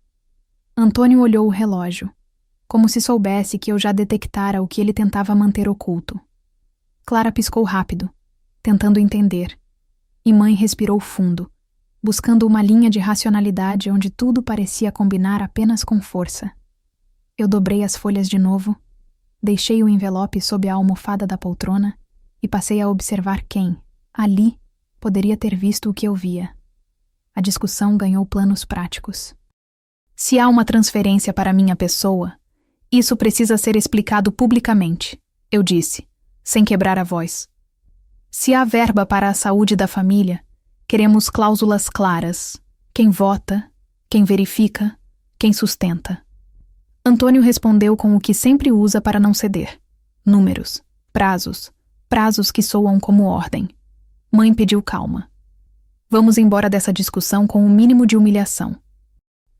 S1: Antônio olhou o relógio, como se soubesse que eu já detectara o que ele tentava manter oculto. Clara piscou rápido, tentando entender, e mãe respirou fundo, buscando uma linha de racionalidade onde tudo parecia combinar apenas com força. Eu dobrei as folhas de novo, deixei o envelope sob a almofada da poltrona e passei a observar quem, ali, poderia ter visto o que eu via. A discussão ganhou planos práticos. Se há uma transferência para minha pessoa, isso precisa ser explicado publicamente, eu disse, sem quebrar a voz. Se há verba para a saúde da família, queremos cláusulas claras. Quem vota, quem verifica, quem sustenta. Antônio respondeu com o que sempre usa para não ceder. Números, prazos que soam como ordem. Mãe pediu calma. Vamos embora dessa discussão com o mínimo de humilhação.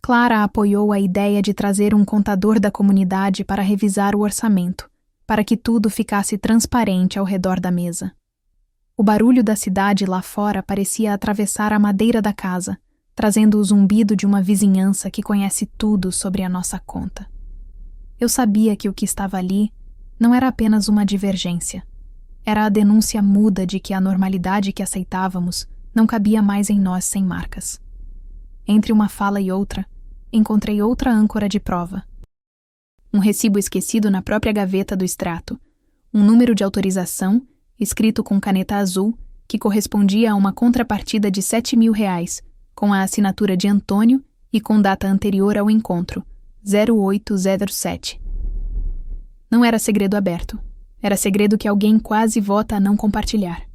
S1: Clara apoiou a ideia de trazer um contador da comunidade para revisar o orçamento, para que tudo ficasse transparente ao redor da mesa. O barulho da cidade lá fora parecia atravessar a madeira da casa, trazendo o zumbido de uma vizinhança que conhece tudo sobre a nossa conta. Eu sabia que o que estava ali não era apenas uma divergência. Era a denúncia muda de que a normalidade que aceitávamos não cabia mais em nós sem marcas. Entre uma fala e outra, encontrei outra âncora de prova. Um recibo esquecido na própria gaveta do extrato, um número de autorização, escrito com caneta azul, que correspondia a uma contrapartida de R$7.000, com a assinatura de Antônio e com data anterior ao encontro, 08/07. Não era segredo aberto. Era segredo que alguém quase vota a não compartilhar.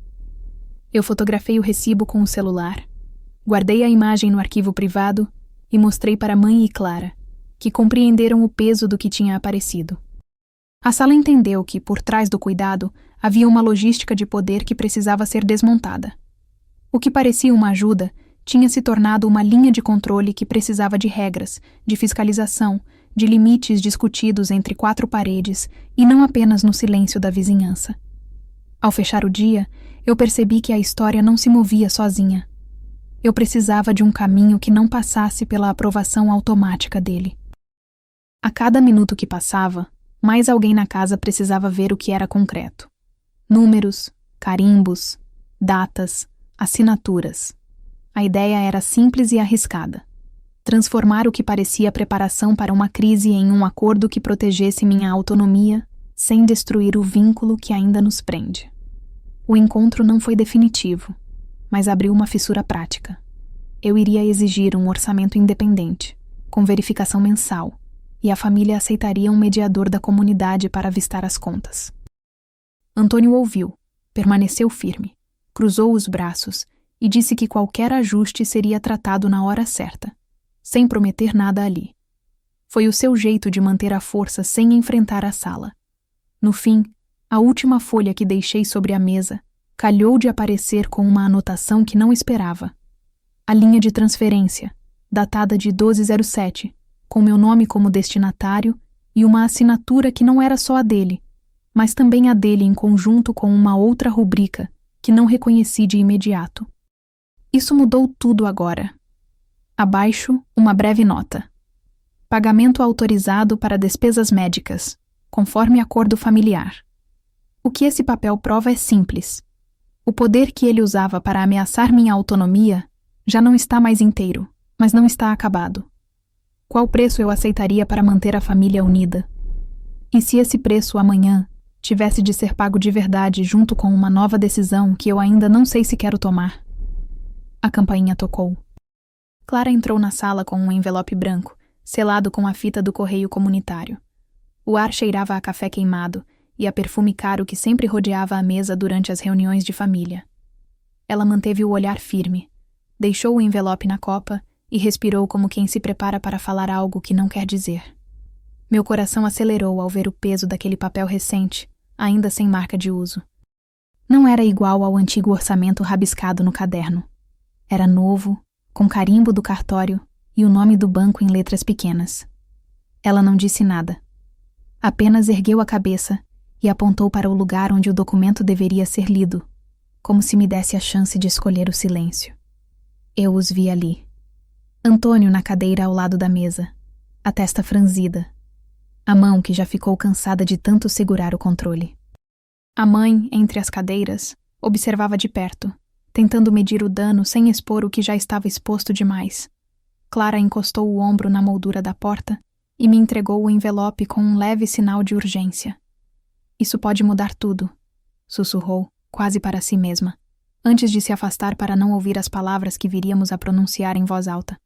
S1: Eu fotografei o recibo com o celular, guardei a imagem no arquivo privado e mostrei para mãe e Clara, que compreenderam o peso do que tinha aparecido. A sala entendeu que, por trás do cuidado, havia uma logística de poder que precisava ser desmontada. O que parecia uma ajuda tinha se tornado uma linha de controle que precisava de regras, de fiscalização, de limites discutidos entre quatro paredes e não apenas no silêncio da vizinhança. Ao fechar o dia, eu percebi que a história não se movia sozinha. Eu precisava de um caminho que não passasse pela aprovação automática dele. A cada minuto que passava, mais alguém na casa precisava ver o que era concreto. Números, carimbos, datas, assinaturas. A ideia era simples e arriscada. Transformar o que parecia preparação para uma crise em um acordo que protegesse minha autonomia, sem destruir o vínculo que ainda nos prende. O encontro não foi definitivo, mas abriu uma fissura prática. Eu iria exigir um orçamento independente, com verificação mensal, e a família aceitaria um mediador da comunidade para avistar as contas. Antônio ouviu, permaneceu firme, cruzou os braços e disse que qualquer ajuste seria tratado na hora certa, sem prometer nada ali. Foi o seu jeito de manter a força sem enfrentar a sala. No fim, a última folha que deixei sobre a mesa calhou de aparecer com uma anotação que não esperava. A linha de transferência, datada de 1207, com meu nome como destinatário e uma assinatura que não era só a dele, mas também a dele em conjunto com uma outra rubrica que não reconheci de imediato. Isso mudou tudo agora. Abaixo, uma breve nota. Pagamento autorizado para despesas médicas, conforme acordo familiar. O que esse papel prova é simples. O poder que ele usava para ameaçar minha autonomia já não está mais inteiro, mas não está acabado. Qual preço eu aceitaria para manter a família unida? E se esse preço amanhã tivesse de ser pago de verdade junto com uma nova decisão que eu ainda não sei se quero tomar? A campainha tocou. Clara entrou na sala com um envelope branco, selado com a fita do correio comunitário. O ar cheirava a café queimado e a perfume caro que sempre rodeava a mesa durante as reuniões de família. Ela manteve o olhar firme, deixou o envelope na copa e respirou como quem se prepara para falar algo que não quer dizer. Meu coração acelerou ao ver o peso daquele papel recente, ainda sem marca de uso. Não era igual ao antigo orçamento rabiscado no caderno. Era novo, com carimbo do cartório e o nome do banco em letras pequenas. Ela não disse nada. Apenas ergueu a cabeça e apontou para o lugar onde o documento deveria ser lido, como se me desse a chance de escolher o silêncio. Eu os vi ali. Antônio na cadeira ao lado da mesa, a testa franzida, a mão que já ficou cansada de tanto segurar o controle. A mãe, entre as cadeiras, observava de perto, tentando medir o dano sem expor o que já estava exposto demais. Clara encostou o ombro na moldura da porta e me entregou o envelope com um leve sinal de urgência. Isso pode mudar tudo, sussurrou, quase para si mesma, antes de se afastar para não ouvir as palavras que viríamos a pronunciar em voz alta.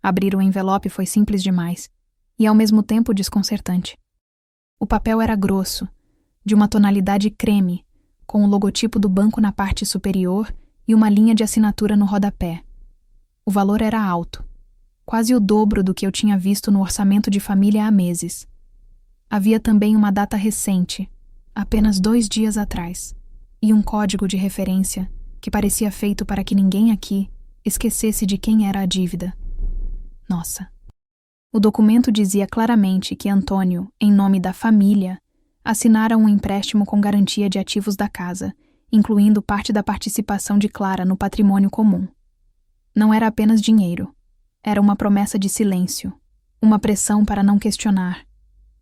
S1: Abrir o envelope foi simples demais, e ao mesmo tempo desconcertante. O papel era grosso, de uma tonalidade creme, com o logotipo do banco na parte superior e uma linha de assinatura no rodapé. O valor era alto, quase o dobro do que eu tinha visto no orçamento de família há meses. Havia também uma data recente, apenas 2 dias atrás, e um código de referência que parecia feito para que ninguém aqui esquecesse de quem era a dívida. Nossa. O documento dizia claramente que Antônio, em nome da família, assinara um empréstimo com garantia de ativos da casa, incluindo parte da participação de Clara no patrimônio comum. Não era apenas dinheiro. Era uma promessa de silêncio, uma pressão para não questionar,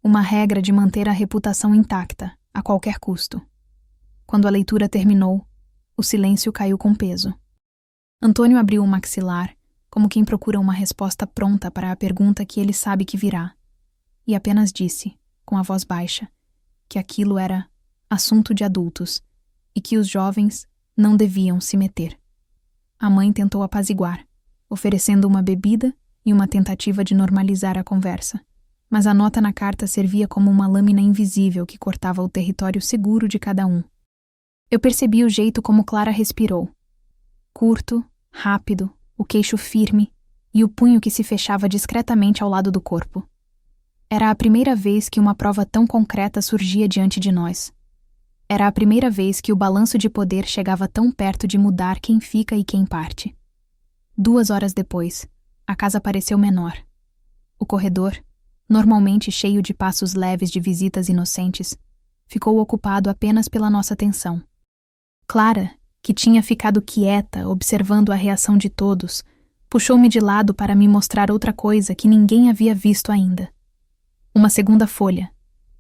S1: uma regra de manter a reputação intacta, a qualquer custo. Quando a leitura terminou, o silêncio caiu com peso. Antônio abriu o maxilar, como quem procura uma resposta pronta para a pergunta que ele sabe que virá, e apenas disse, com a voz baixa, que aquilo era assunto de adultos e que os jovens não deviam se meter. A mãe tentou apaziguar, oferecendo uma bebida e uma tentativa de normalizar a conversa, mas a nota na carta servia como uma lâmina invisível que cortava o território seguro de cada um. Eu percebi o jeito como Clara respirou. Curto, rápido, o queixo firme e o punho que se fechava discretamente ao lado do corpo. Era a primeira vez que uma prova tão concreta surgia diante de nós. Era a primeira vez que o balanço de poder chegava tão perto de mudar quem fica e quem parte. 2 horas depois, a casa pareceu menor. O corredor, normalmente cheio de passos leves de visitas inocentes, ficou ocupado apenas pela nossa atenção. Clara, que tinha ficado quieta, observando a reação de todos, puxou-me de lado para me mostrar outra coisa que ninguém havia visto ainda. Uma segunda folha,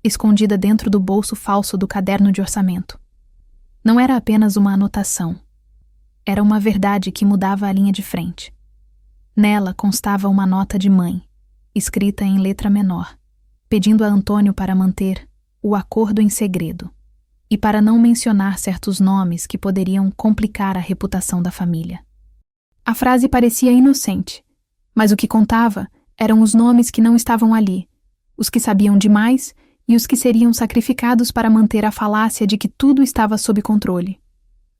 S1: escondida dentro do bolso falso do caderno de orçamento. Não era apenas uma anotação. Era uma verdade que mudava a linha de frente. Nela constava uma nota de mãe, escrita em letra menor, pedindo a Antônio para manter o acordo em segredo e para não mencionar certos nomes que poderiam complicar a reputação da família. A frase parecia inocente, mas o que contava eram os nomes que não estavam ali, os que sabiam demais e os que seriam sacrificados para manter a falácia de que tudo estava sob controle.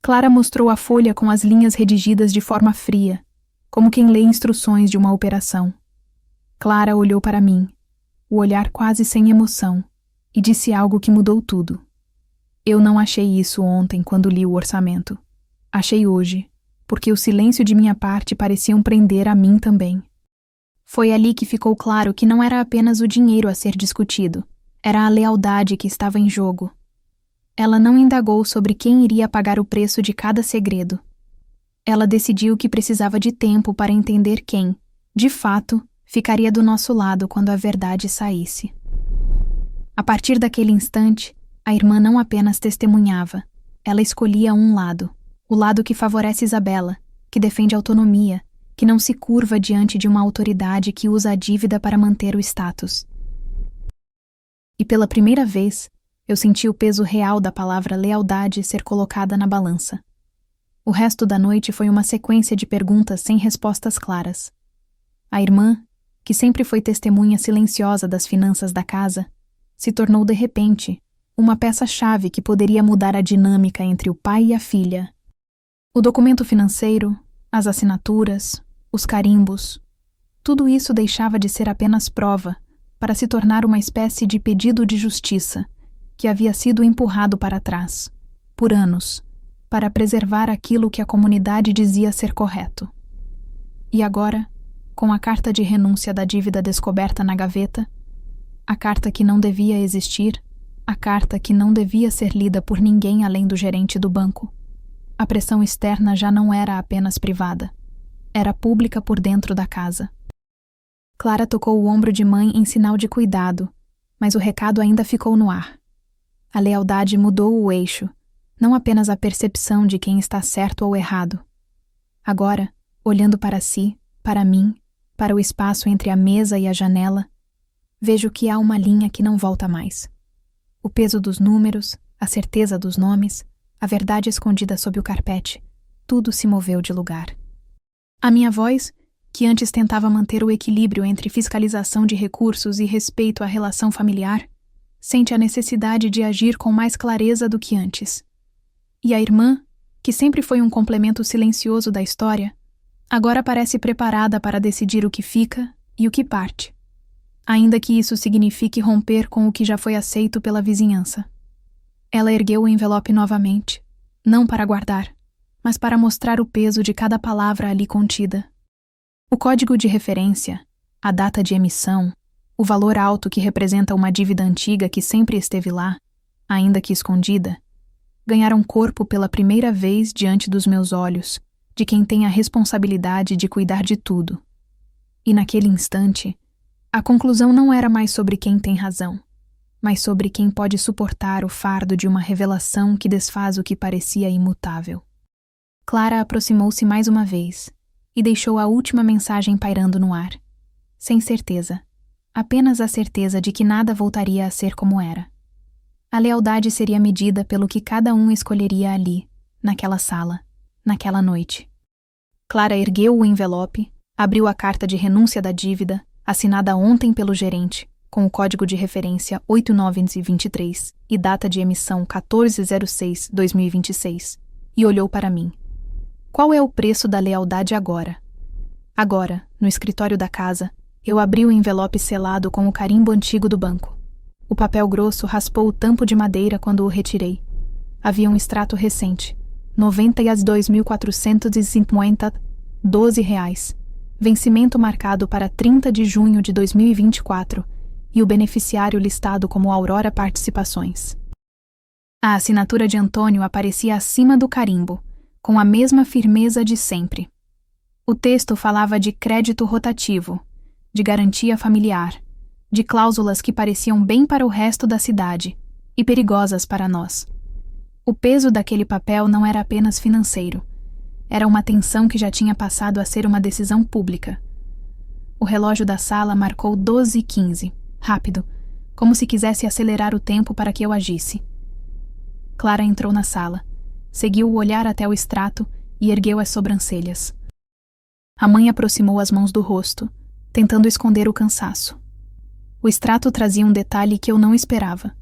S1: Clara mostrou a folha com as linhas redigidas de forma fria, como quem lê instruções de uma operação. Clara olhou para mim, o olhar quase sem emoção, e disse algo que mudou tudo. Eu não achei isso ontem quando li o orçamento. Achei hoje, porque o silêncio de minha parte parecia prender a mim também. Foi ali que ficou claro que não era apenas o dinheiro a ser discutido, era a lealdade que estava em jogo. Ela não indagou sobre quem iria pagar o preço de cada segredo. Ela decidiu que precisava de tempo para entender quem, de fato, ficaria do nosso lado quando a verdade saísse. A partir daquele instante, a irmã não apenas testemunhava, ela escolhia um lado, o lado que favorece Isabela, que defende a autonomia, que não se curva diante de uma autoridade que usa a dívida para manter o status. E pela primeira vez, eu senti o peso real da palavra lealdade ser colocada na balança. O resto da noite foi uma sequência de perguntas sem respostas claras. A irmã, que sempre foi testemunha silenciosa das finanças da casa, se tornou de repente uma peça-chave que poderia mudar a dinâmica entre o pai e a filha. O documento financeiro, as assinaturas, os carimbos, tudo isso deixava de ser apenas prova para se tornar uma espécie de pedido de justiça que havia sido empurrado para trás, por anos, para preservar aquilo que a comunidade dizia ser correto. E agora, com a carta de renúncia da dívida descoberta na gaveta, a carta que não devia existir, a carta que não devia ser lida por ninguém além do gerente do banco, a pressão externa já não era apenas privada, era pública por dentro da casa. Clara tocou o ombro de mãe em sinal de cuidado, mas o recado ainda ficou no ar. A lealdade mudou o eixo, não apenas a percepção de quem está certo ou errado. Agora, olhando para si, para mim, para o espaço entre a mesa e a janela, vejo que há uma linha que não volta mais. O peso dos números, a certeza dos nomes, a verdade escondida sob o carpete, tudo se moveu de lugar. A minha voz, que antes tentava manter o equilíbrio entre fiscalização de recursos e respeito à relação familiar, sente a necessidade de agir com mais clareza do que antes. E a irmã, que sempre foi um complemento silencioso da história, agora parece preparada para decidir o que fica e o que parte, ainda que isso signifique romper com o que já foi aceito pela vizinhança. Ela ergueu o envelope novamente, não para guardar, mas para mostrar o peso de cada palavra ali contida. O código de referência, a data de emissão, o valor alto que representa uma dívida antiga que sempre esteve lá, ainda que escondida, ganharam corpo pela primeira vez diante dos meus olhos, de quem tem a responsabilidade de cuidar de tudo. E naquele instante, a conclusão não era mais sobre quem tem razão, mas sobre quem pode suportar o fardo de uma revelação que desfaz o que parecia imutável. Clara aproximou-se mais uma vez e deixou a última mensagem pairando no ar. Sem certeza, apenas a certeza de que nada voltaria a ser como era. A lealdade seria medida pelo que cada um escolheria ali, naquela sala, naquela noite. Clara ergueu o envelope, abriu a carta de renúncia da dívida, assinada ontem pelo gerente, com o código de referência 8923 e data de emissão 14/06/2026, e olhou para mim. Qual é o preço da lealdade agora? Agora, no escritório da casa, eu abri o envelope selado com o carimbo antigo do banco. O papel grosso raspou o tampo de madeira quando o retirei. Havia um extrato recente, 92.450, R$ 12, vencimento marcado para 30 de junho de 2024 e o beneficiário listado como Aurora Participações. A assinatura de Antônio aparecia acima do carimbo, com a mesma firmeza de sempre. O texto falava de crédito rotativo, de garantia familiar, de cláusulas que pareciam bem para o resto da cidade e perigosas para nós. O peso daquele papel não era apenas financeiro. Era uma tensão que já tinha passado a ser uma decisão pública. O relógio da sala marcou 12h15, rápido, como se quisesse acelerar o tempo para que eu agisse. Clara entrou na sala, seguiu o olhar até o extrato e ergueu as sobrancelhas. A mãe aproximou as mãos do rosto, tentando esconder o cansaço. O extrato trazia um detalhe que eu não esperava.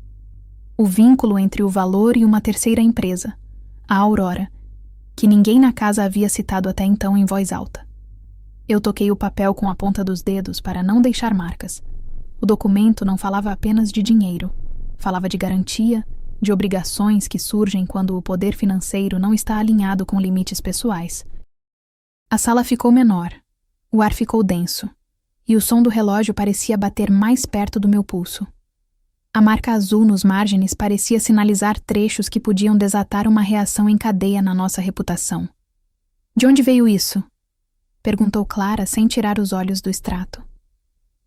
S1: O vínculo entre o valor e uma terceira empresa, a Aurora, que ninguém na casa havia citado até então em voz alta. Eu toquei o papel com a ponta dos dedos para não deixar marcas. O documento não falava apenas de dinheiro, falava de garantia, de obrigações que surgem quando o poder financeiro não está alinhado com limites pessoais. A sala ficou menor, o ar ficou denso, e o som do relógio parecia bater mais perto do meu pulso. A marca azul nos márgenes parecia sinalizar trechos que podiam desatar uma reação em cadeia na nossa reputação. De onde veio isso? Perguntou Clara sem tirar os olhos do extrato.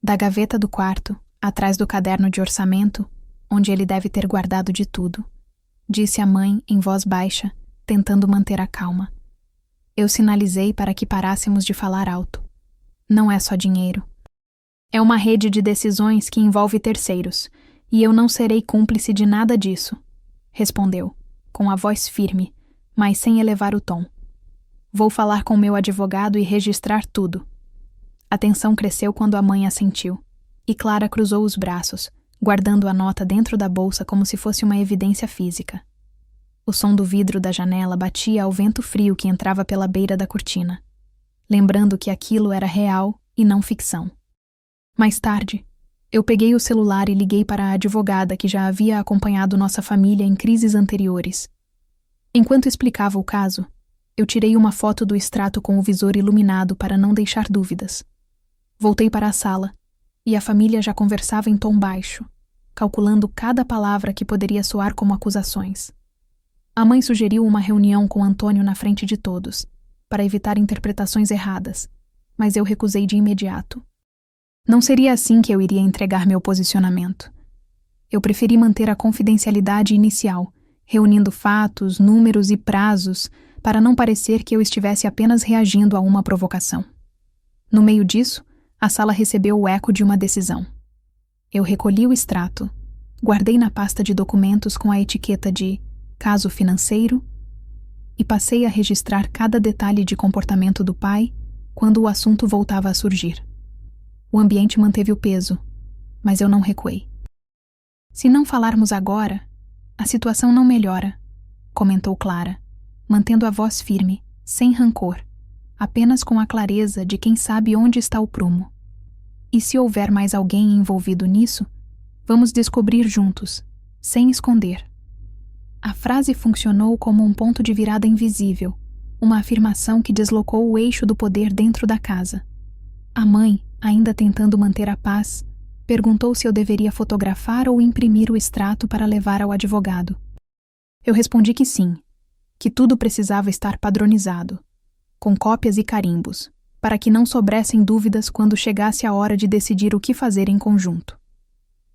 S1: Da gaveta do quarto, atrás do caderno de orçamento, onde ele deve ter guardado de tudo, disse a mãe em voz baixa, tentando manter a calma. Eu sinalizei para que parássemos de falar alto. Não é só dinheiro. É uma rede de decisões que envolve terceiros, e eu não serei cúmplice de nada disso, respondeu, com a voz firme, mas sem elevar o tom. Vou falar com meu advogado e registrar tudo. A tensão cresceu quando a mãe assentiu, e Clara cruzou os braços, guardando a nota dentro da bolsa como se fosse uma evidência física. O som do vidro da janela batia ao vento frio que entrava pela beira da cortina, lembrando que aquilo era real e não ficção. Mais tarde, eu peguei o celular e liguei para a advogada que já havia acompanhado nossa família em crises anteriores. Enquanto explicava o caso, eu tirei uma foto do extrato com o visor iluminado para não deixar dúvidas. Voltei para a sala, e a família já conversava em tom baixo, calculando cada palavra que poderia soar como acusações. A mãe sugeriu uma reunião com Antônio na frente de todos, para evitar interpretações erradas, mas eu recusei de imediato. Não seria assim que eu iria entregar meu posicionamento. Eu preferi manter a confidencialidade inicial, reunindo fatos, números e prazos, para não parecer que eu estivesse apenas reagindo a uma provocação. No meio disso, a sala recebeu o eco de uma decisão. Eu recolhi o extrato, guardei na pasta de documentos com a etiqueta de caso financeiro e passei a registrar cada detalhe de comportamento do pai quando o assunto voltava a surgir. O ambiente manteve o peso, mas eu não recuei. Se não falarmos agora, a situação não melhora, comentou Clara, mantendo a voz firme, sem rancor, apenas com a clareza de quem sabe onde está o prumo. E se houver mais alguém envolvido nisso, vamos descobrir juntos, sem esconder. A frase funcionou como um ponto de virada invisível, uma afirmação que deslocou o eixo do poder dentro da casa. A mãe, ainda tentando manter a paz, perguntou se eu deveria fotografar ou imprimir o extrato para levar ao advogado. Eu respondi que sim, que tudo precisava estar padronizado, com cópias e carimbos, para que não sobrassem dúvidas quando chegasse a hora de decidir o que fazer em conjunto.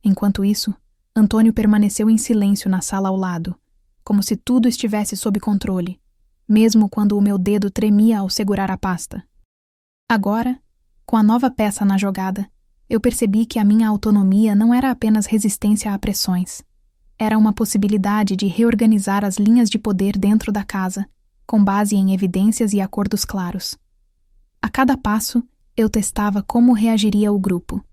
S1: Enquanto isso, Antônio permaneceu em silêncio na sala ao lado, como se tudo estivesse sob controle, mesmo quando o meu dedo tremia ao segurar a pasta. Agora, com a nova peça na jogada, eu percebi que a minha autonomia não era apenas resistência a pressões. Era uma possibilidade de reorganizar as linhas de poder dentro da casa, com base em evidências e acordos claros. A cada passo, eu testava como reagiria o grupo.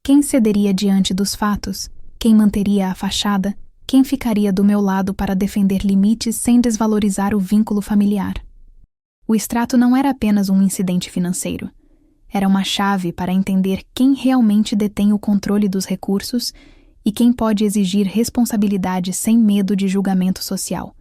S1: Quem cederia diante dos fatos? Quem manteria a fachada? Quem ficaria do meu lado para defender limites sem desvalorizar o vínculo familiar? O extrato não era apenas um incidente financeiro. Era uma chave para entender quem realmente detém o controle dos recursos e quem pode exigir responsabilidade sem medo de julgamento social.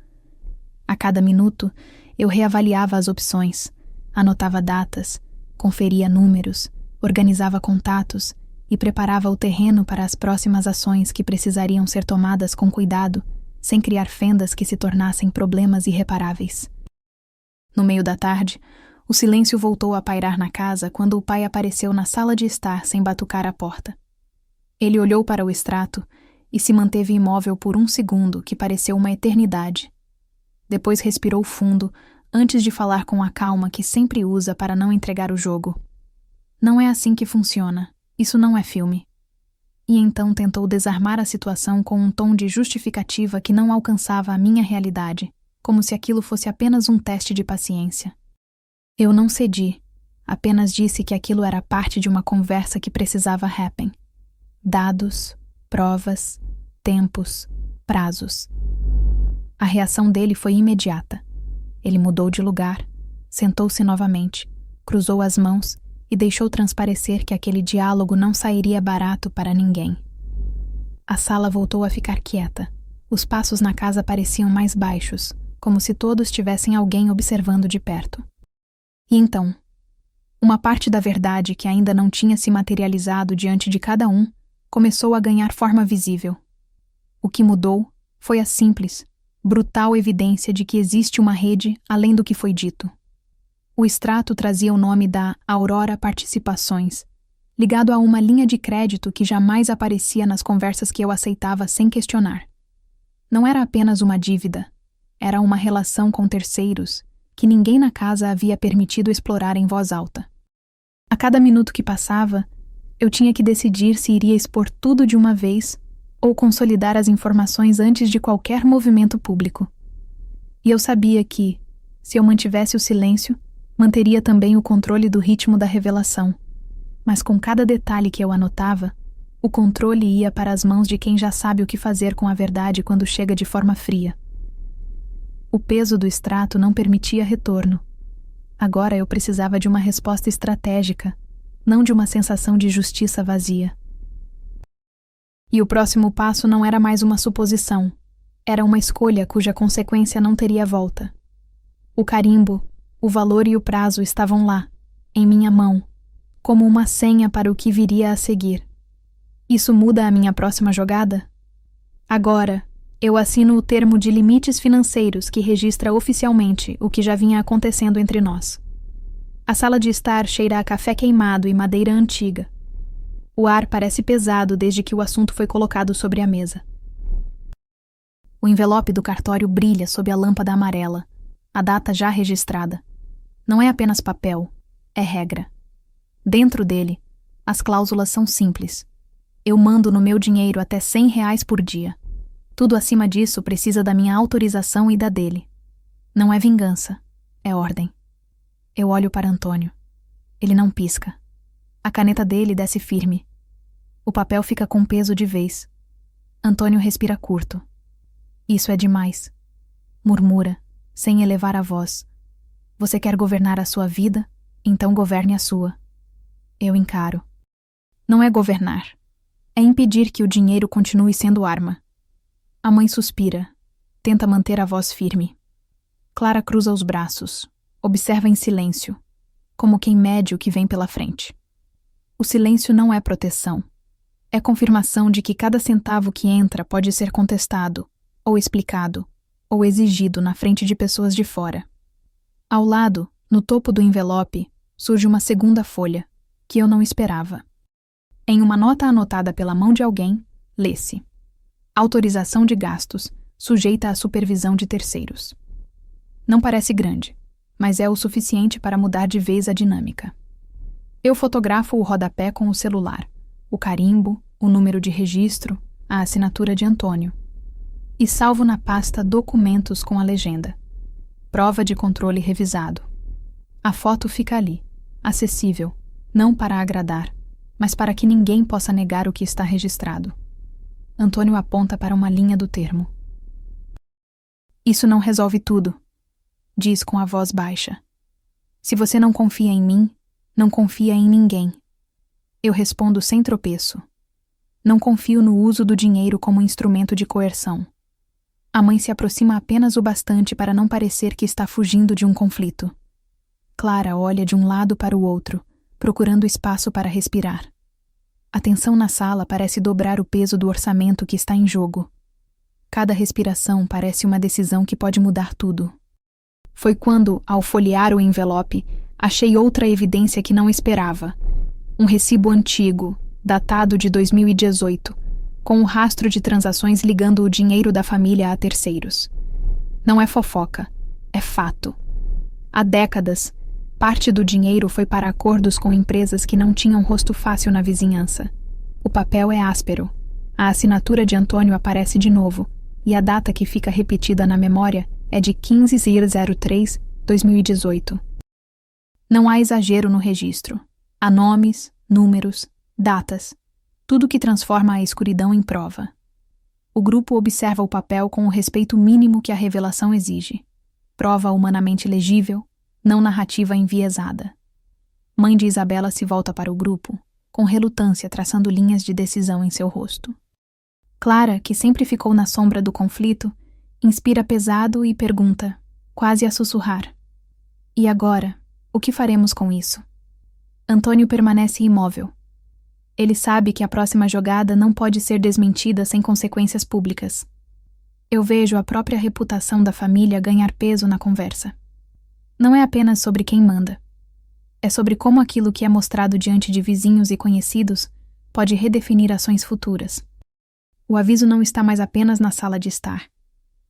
S1: A cada minuto, eu reavaliava as opções, anotava datas, conferia números, organizava contatos e preparava o terreno para as próximas ações que precisariam ser tomadas com cuidado, sem criar fendas que se tornassem problemas irreparáveis. No meio da tarde, o silêncio voltou a pairar na casa quando o pai apareceu na sala de estar sem batucar a porta. Ele olhou para o extrato e se manteve imóvel por um segundo que pareceu uma eternidade. Depois respirou fundo antes de falar com a calma que sempre usa para não entregar o jogo. Não é assim que funciona. Isso não é filme. E então tentou desarmar a situação com um tom de justificativa que não alcançava a minha realidade, como se aquilo fosse apenas um teste de paciência. Eu não cedi, apenas disse que aquilo era parte de uma conversa que precisava happen. Dados, provas, tempos, prazos. A reação dele foi imediata. Ele mudou de lugar, sentou-se novamente, cruzou as mãos e deixou transparecer que aquele diálogo não sairia barato para ninguém. A sala voltou a ficar quieta. Os passos na casa pareciam mais baixos, como se todos tivessem alguém observando de perto. E então, uma parte da verdade que ainda não tinha se materializado diante de cada um começou a ganhar forma visível. O que mudou foi a simples, brutal evidência de que existe uma rede além do que foi dito. O extrato trazia o nome da Aurora Participações, ligado a uma linha de crédito que jamais aparecia nas conversas que eu aceitava sem questionar. Não era apenas uma dívida, era uma relação com terceiros que ninguém na casa havia permitido explorar em voz alta. A cada minuto que passava, eu tinha que decidir se iria expor tudo de uma vez ou consolidar as informações antes de qualquer movimento público. E eu sabia que, se eu mantivesse o silêncio, manteria também o controle do ritmo da revelação. Mas com cada detalhe que eu anotava, o controle ia para as mãos de quem já sabe o que fazer com a verdade quando chega de forma fria. O peso do extrato não permitia retorno. Agora eu precisava de uma resposta estratégica, não de uma sensação de justiça vazia. E o próximo passo não era mais uma suposição. Era uma escolha cuja consequência não teria volta. O carimbo, o valor e o prazo estavam lá, em minha mão, como uma senha para o que viria a seguir. Isso muda a minha próxima jogada? Agora, eu assino o termo de limites financeiros que registra oficialmente o que já vinha acontecendo entre nós. A sala de estar cheira a café queimado e madeira antiga. O ar parece pesado desde que o assunto foi colocado sobre a mesa. O envelope do cartório brilha sob a lâmpada amarela, a data já registrada. Não é apenas papel, é regra. Dentro dele, as cláusulas são simples. Eu mando no meu dinheiro até R$100 por dia. Tudo acima disso precisa da minha autorização e da dele. Não é vingança, é ordem. Eu olho para Antônio. Ele não pisca. A caneta dele desce firme. O papel fica com peso de vez. Antônio respira curto. Isso é demais. Murmura, sem elevar a voz. Você quer governar a sua vida? Então governe a sua. Eu encaro. Não é governar. É impedir que o dinheiro continue sendo arma. A mãe suspira. Tenta manter a voz firme. Clara cruza os braços. Observa em silêncio, como quem mede o que vem pela frente. O silêncio não é proteção. É confirmação de que cada centavo que entra pode ser contestado, ou explicado, ou exigido na frente de pessoas de fora. Ao lado, no topo do envelope, surge uma segunda folha, que eu não esperava. Em uma nota anotada pela mão de alguém, lê-se: autorização de gastos, sujeita à supervisão de terceiros. Não parece grande, mas é o suficiente para mudar de vez a dinâmica. Eu fotografo o rodapé com o celular, o carimbo, o número de registro, a assinatura de Antônio, e salvo na pasta Documentos com a legenda: Prova de controle revisado. A foto fica ali, acessível, não para agradar, mas para que ninguém possa negar o que está registrado. Antônio aponta para uma linha do termo. Isso não resolve tudo, diz com a voz baixa. Se você não confia em mim, não confia em ninguém. Eu respondo sem tropeço. Não confio no uso do dinheiro como instrumento de coerção. A mãe se aproxima apenas o bastante para não parecer que está fugindo de um conflito. Clara olha de um lado para o outro, procurando espaço para respirar. A tensão na sala parece dobrar o peso do orçamento que está em jogo. Cada respiração parece uma decisão que pode mudar tudo. Foi quando, ao folhear o envelope, achei outra evidência que não esperava. Um recibo antigo, datado de 2018, com um rastro de transações ligando o dinheiro da família a terceiros. Não é fofoca, é fato. Há décadas, parte do dinheiro foi para acordos com empresas que não tinham rosto fácil na vizinhança. O papel é áspero. A assinatura de Antônio aparece de novo, e a data que fica repetida na memória é de 15/03/2018. Não há exagero no registro. Há nomes, números, datas, tudo que transforma a escuridão em prova. O grupo observa o papel com o respeito mínimo que a revelação exige. Prova humanamente legível, não narrativa enviesada. Mãe de Isabela se volta para o grupo, com relutância traçando linhas de decisão em seu rosto. Clara, que sempre ficou na sombra do conflito, inspira pesado e pergunta, quase a sussurrar: "E agora, o que faremos com isso?" Antônio permanece imóvel. Ele sabe que a próxima jogada não pode ser desmentida sem consequências públicas. Eu vejo a própria reputação da família ganhar peso na conversa. Não é apenas sobre quem manda. É sobre como aquilo que é mostrado diante de vizinhos e conhecidos pode redefinir ações futuras. O aviso não está mais apenas na sala de estar.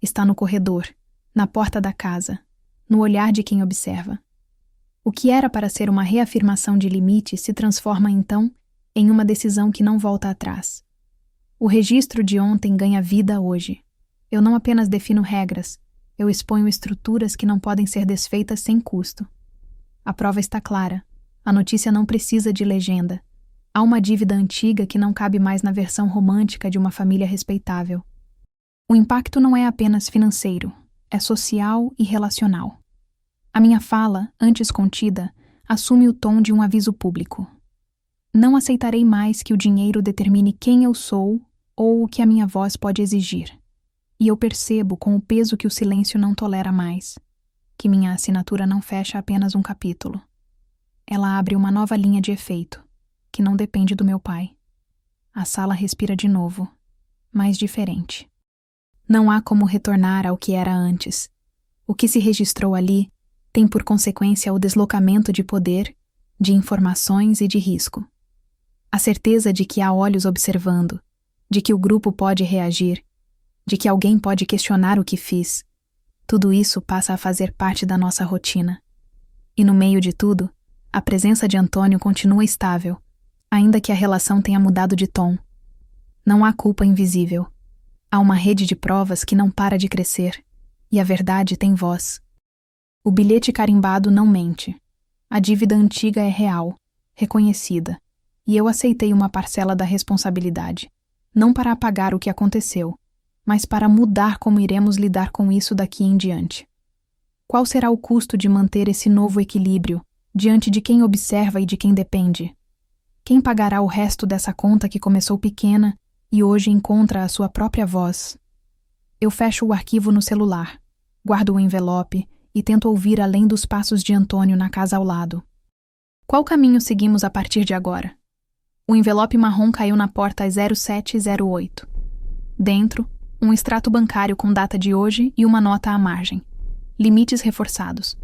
S1: Está no corredor, na porta da casa, no olhar de quem observa. O que era para ser uma reafirmação de limite se transforma, então, em uma decisão que não volta atrás. O registro de ontem ganha vida hoje. Eu não apenas defino regras, eu exponho estruturas que não podem ser desfeitas sem custo. A prova está clara. A notícia não precisa de legenda. Há uma dívida antiga que não cabe mais na versão romântica de uma família respeitável. O impacto não é apenas financeiro, é social e relacional. A minha fala, antes contida, assume o tom de um aviso público. Não aceitarei mais que o dinheiro determine quem eu sou ou o que a minha voz pode exigir. E eu percebo, com o peso que o silêncio não tolera mais, que minha assinatura não fecha apenas um capítulo. Ela abre uma nova linha de efeito, que não depende do meu pai. A sala respira de novo, mais diferente. Não há como retornar ao que era antes. O que se registrou ali tem por consequência o deslocamento de poder, de informações e de risco. A certeza de que há olhos observando, de que o grupo pode reagir, de que alguém pode questionar o que fiz, tudo isso passa a fazer parte da nossa rotina. E no meio de tudo, a presença de Antônio continua estável, ainda que a relação tenha mudado de tom. Não há culpa invisível. Há uma rede de provas que não para de crescer, e a verdade tem voz. O bilhete carimbado não mente. A dívida antiga é real, reconhecida, e eu aceitei uma parcela da responsabilidade, não para apagar o que aconteceu, mas para mudar como iremos lidar com isso daqui em diante. Qual será o custo de manter esse novo equilíbrio diante de quem observa e de quem depende? Quem pagará o resto dessa conta que começou pequena e hoje encontra a sua própria voz? Eu fecho o arquivo no celular, guardo o envelope e tento ouvir além dos passos de Antônio na casa ao lado. Qual caminho seguimos a partir de agora? O envelope marrom caiu na porta às 07:08. Dentro, um extrato bancário com data de hoje e uma nota à margem. Limites reforçados.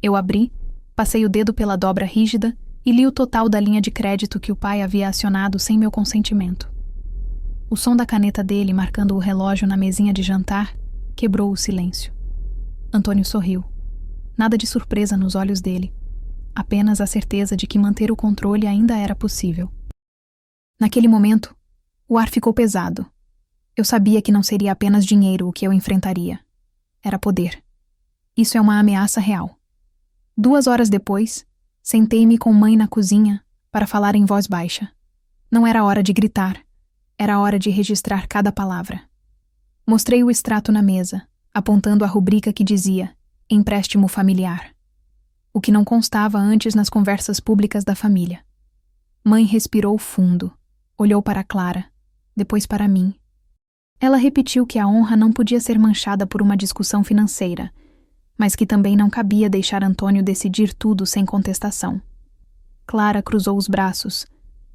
S1: Eu abri, passei o dedo pela dobra rígida e li o total da linha de crédito que o pai havia acionado sem meu consentimento. O som da caneta dele marcando o relógio na mesinha de jantar quebrou o silêncio. Antônio sorriu. Nada de surpresa nos olhos dele. Apenas a certeza de que manter o controle ainda era possível. Naquele momento, o ar ficou pesado. Eu sabia que não seria apenas dinheiro o que eu enfrentaria. Era poder. Isso é uma ameaça real. 2 horas depois, sentei-me com mãe na cozinha para falar em voz baixa. Não era hora de gritar. Era hora de registrar cada palavra. Mostrei o extrato na mesa, apontando a rubrica que dizia empréstimo familiar. O que não constava antes nas conversas públicas da família. Mãe respirou fundo, olhou para Clara, depois para mim. Ela repetiu que a honra não podia ser manchada por uma discussão financeira, mas que também não cabia deixar Antônio decidir tudo sem contestação. Clara cruzou os braços,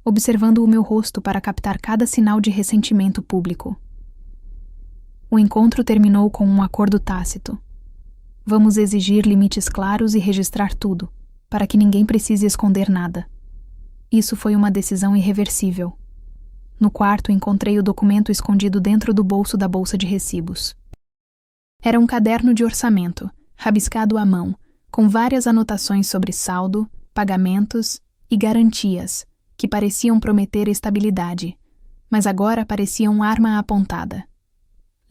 S1: observando o meu rosto para captar cada sinal de ressentimento público. O encontro terminou com um acordo tácito. Vamos exigir limites claros e registrar tudo, para que ninguém precise esconder nada. Isso foi uma decisão irreversível. No quarto encontrei o documento escondido dentro do bolso da bolsa de recibos. Era um caderno de orçamento, rabiscado à mão, com várias anotações sobre saldo, pagamentos e garantias, que pareciam prometer estabilidade, mas agora pareciam arma apontada.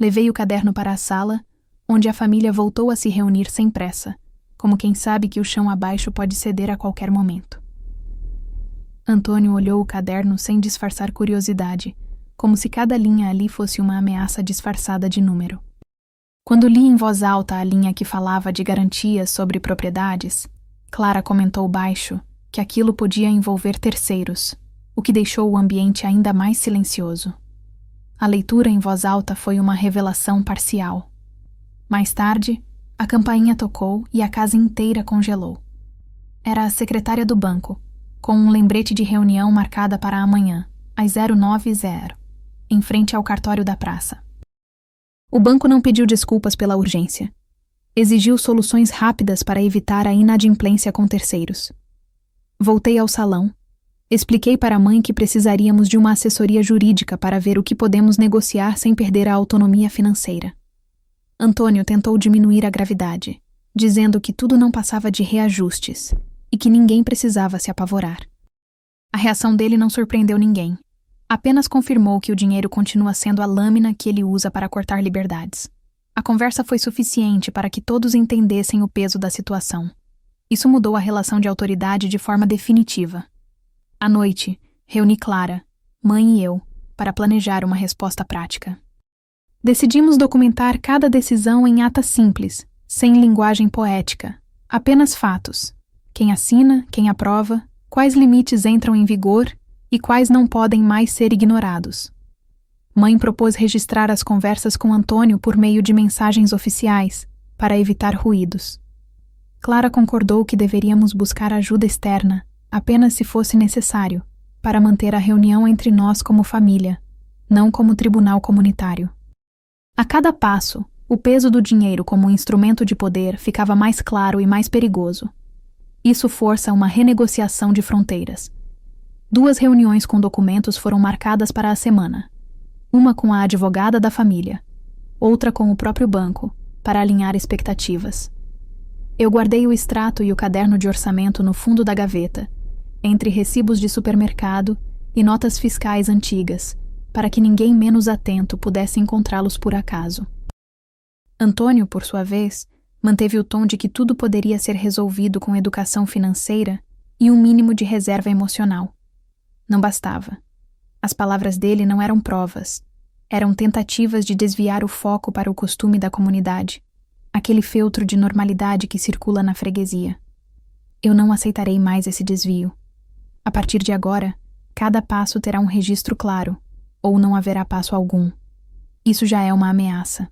S1: Levei o caderno para a sala, onde a família voltou a se reunir sem pressa, como quem sabe que o chão abaixo pode ceder a qualquer momento. Antônio olhou o caderno sem disfarçar curiosidade, como se cada linha ali fosse uma ameaça disfarçada de número. Quando li em voz alta a linha que falava de garantias sobre propriedades, Clara comentou baixo que aquilo podia envolver terceiros, o que deixou o ambiente ainda mais silencioso. A leitura em voz alta foi uma revelação parcial. Mais tarde, a campainha tocou e a casa inteira congelou. Era a secretária do banco, com um lembrete de reunião marcada para amanhã, às 09h, em frente ao cartório da praça. O banco não pediu desculpas pela urgência. Exigiu soluções rápidas para evitar a inadimplência com terceiros. Voltei ao salão. Expliquei para a mãe que precisaríamos de uma assessoria jurídica para ver o que podemos negociar sem perder a autonomia financeira. Antônio tentou diminuir a gravidade, dizendo que tudo não passava de reajustes e que ninguém precisava se apavorar. A reação dele não surpreendeu ninguém. Apenas confirmou que o dinheiro continua sendo a lâmina que ele usa para cortar liberdades. A conversa foi suficiente para que todos entendessem o peso da situação. Isso mudou a relação de autoridade de forma definitiva. À noite, reuni Clara, mãe e eu, para planejar uma resposta prática. Decidimos documentar cada decisão em ata simples, sem linguagem poética, apenas fatos. Quem assina, quem aprova, quais limites entram em vigor e quais não podem mais ser ignorados. Mãe propôs registrar as conversas com Antônio por meio de mensagens oficiais, para evitar ruídos. Clara concordou que deveríamos buscar ajuda externa, apenas se fosse necessário, para manter a reunião entre nós como família, não como tribunal comunitário. A cada passo, o peso do dinheiro como instrumento de poder ficava mais claro e mais perigoso. Isso força uma renegociação de fronteiras. 2 reuniões com documentos foram marcadas para a semana. Uma com a advogada da família, outra com o próprio banco, para alinhar expectativas. Eu guardei o extrato e o caderno de orçamento no fundo da gaveta, entre recibos de supermercado e notas fiscais antigas, para que ninguém menos atento pudesse encontrá-los por acaso. Antônio, por sua vez, manteve o tom de que tudo poderia ser resolvido com educação financeira e um mínimo de reserva emocional. Não bastava. As palavras dele não eram provas. Eram tentativas de desviar o foco para o costume da comunidade, aquele feltro de normalidade que circula na freguesia. Eu não aceitarei mais esse desvio. A partir de agora, cada passo terá um registro claro, ou não haverá passo algum. Isso já é uma ameaça.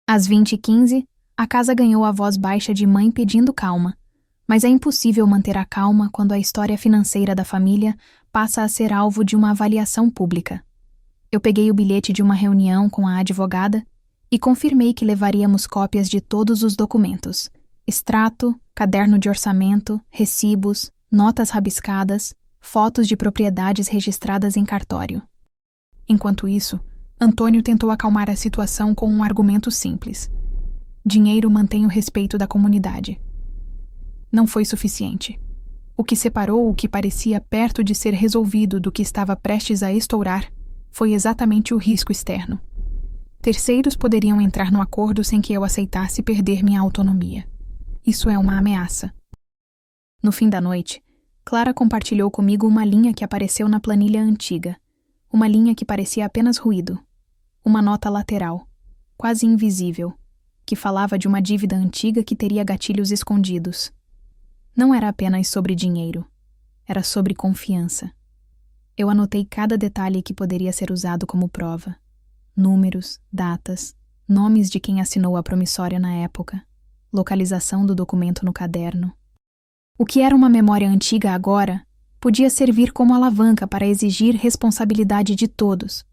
S1: Às 20h15, a casa ganhou a voz baixa de mãe pedindo calma, mas é impossível manter a calma quando a história financeira da família passa a ser alvo de uma avaliação pública. Eu peguei o bilhete de uma reunião com a advogada e confirmei que levaríamos cópias de todos os documentos: extrato, caderno de orçamento, recibos, notas rabiscadas, fotos de propriedades registradas em cartório. Enquanto isso, Antônio tentou acalmar a situação com um argumento simples: dinheiro mantém o respeito da comunidade. Não foi suficiente. O que separou o que parecia perto de ser resolvido do que estava prestes a estourar foi exatamente o risco externo. Terceiros poderiam entrar no acordo sem que eu aceitasse perder minha autonomia. Isso é uma ameaça. No fim da noite, Clara compartilhou comigo uma linha que apareceu na planilha antiga. Uma linha que parecia apenas ruído. Uma nota lateral, quase invisível, que falava de uma dívida antiga que teria gatilhos escondidos. Não era apenas sobre dinheiro. Era sobre confiança. Eu anotei cada detalhe que poderia ser usado como prova. números, datas, nomes de quem assinou a promissória na época, localização do documento no caderno. O que era uma memória antiga agora podia servir como alavanca para exigir responsabilidade de todos.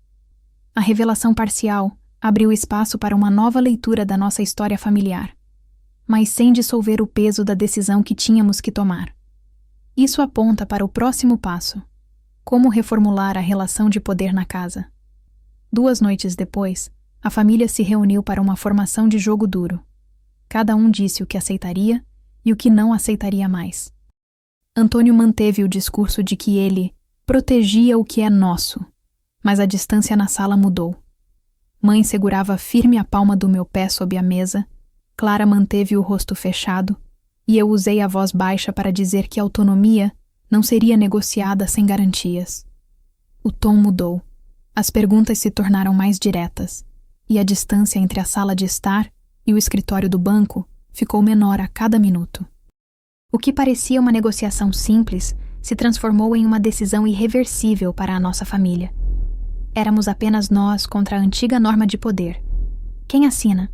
S1: A revelação parcial abriu espaço para uma nova leitura da nossa história familiar, mas sem dissolver o peso da decisão que tínhamos que tomar. Isso aponta para o próximo passo: como reformular a relação de poder na casa. 2 noites depois, a família se reuniu para uma formação de jogo duro. Cada um disse o que aceitaria e o que não aceitaria mais. Antônio manteve o discurso de que ele protegia o que é nosso, mas a distância na sala mudou. Mãe segurava firme a palma do meu pé sob a mesa, Clara manteve o rosto fechado, e eu usei a voz baixa para dizer que a autonomia não seria negociada sem garantias. O tom mudou. As perguntas se tornaram mais diretas, e a distância entre a sala de estar e o escritório do banco ficou menor a cada minuto. O que parecia uma negociação simples se transformou em uma decisão irreversível para a nossa família. Éramos apenas nós contra a antiga norma de poder. Quem assina?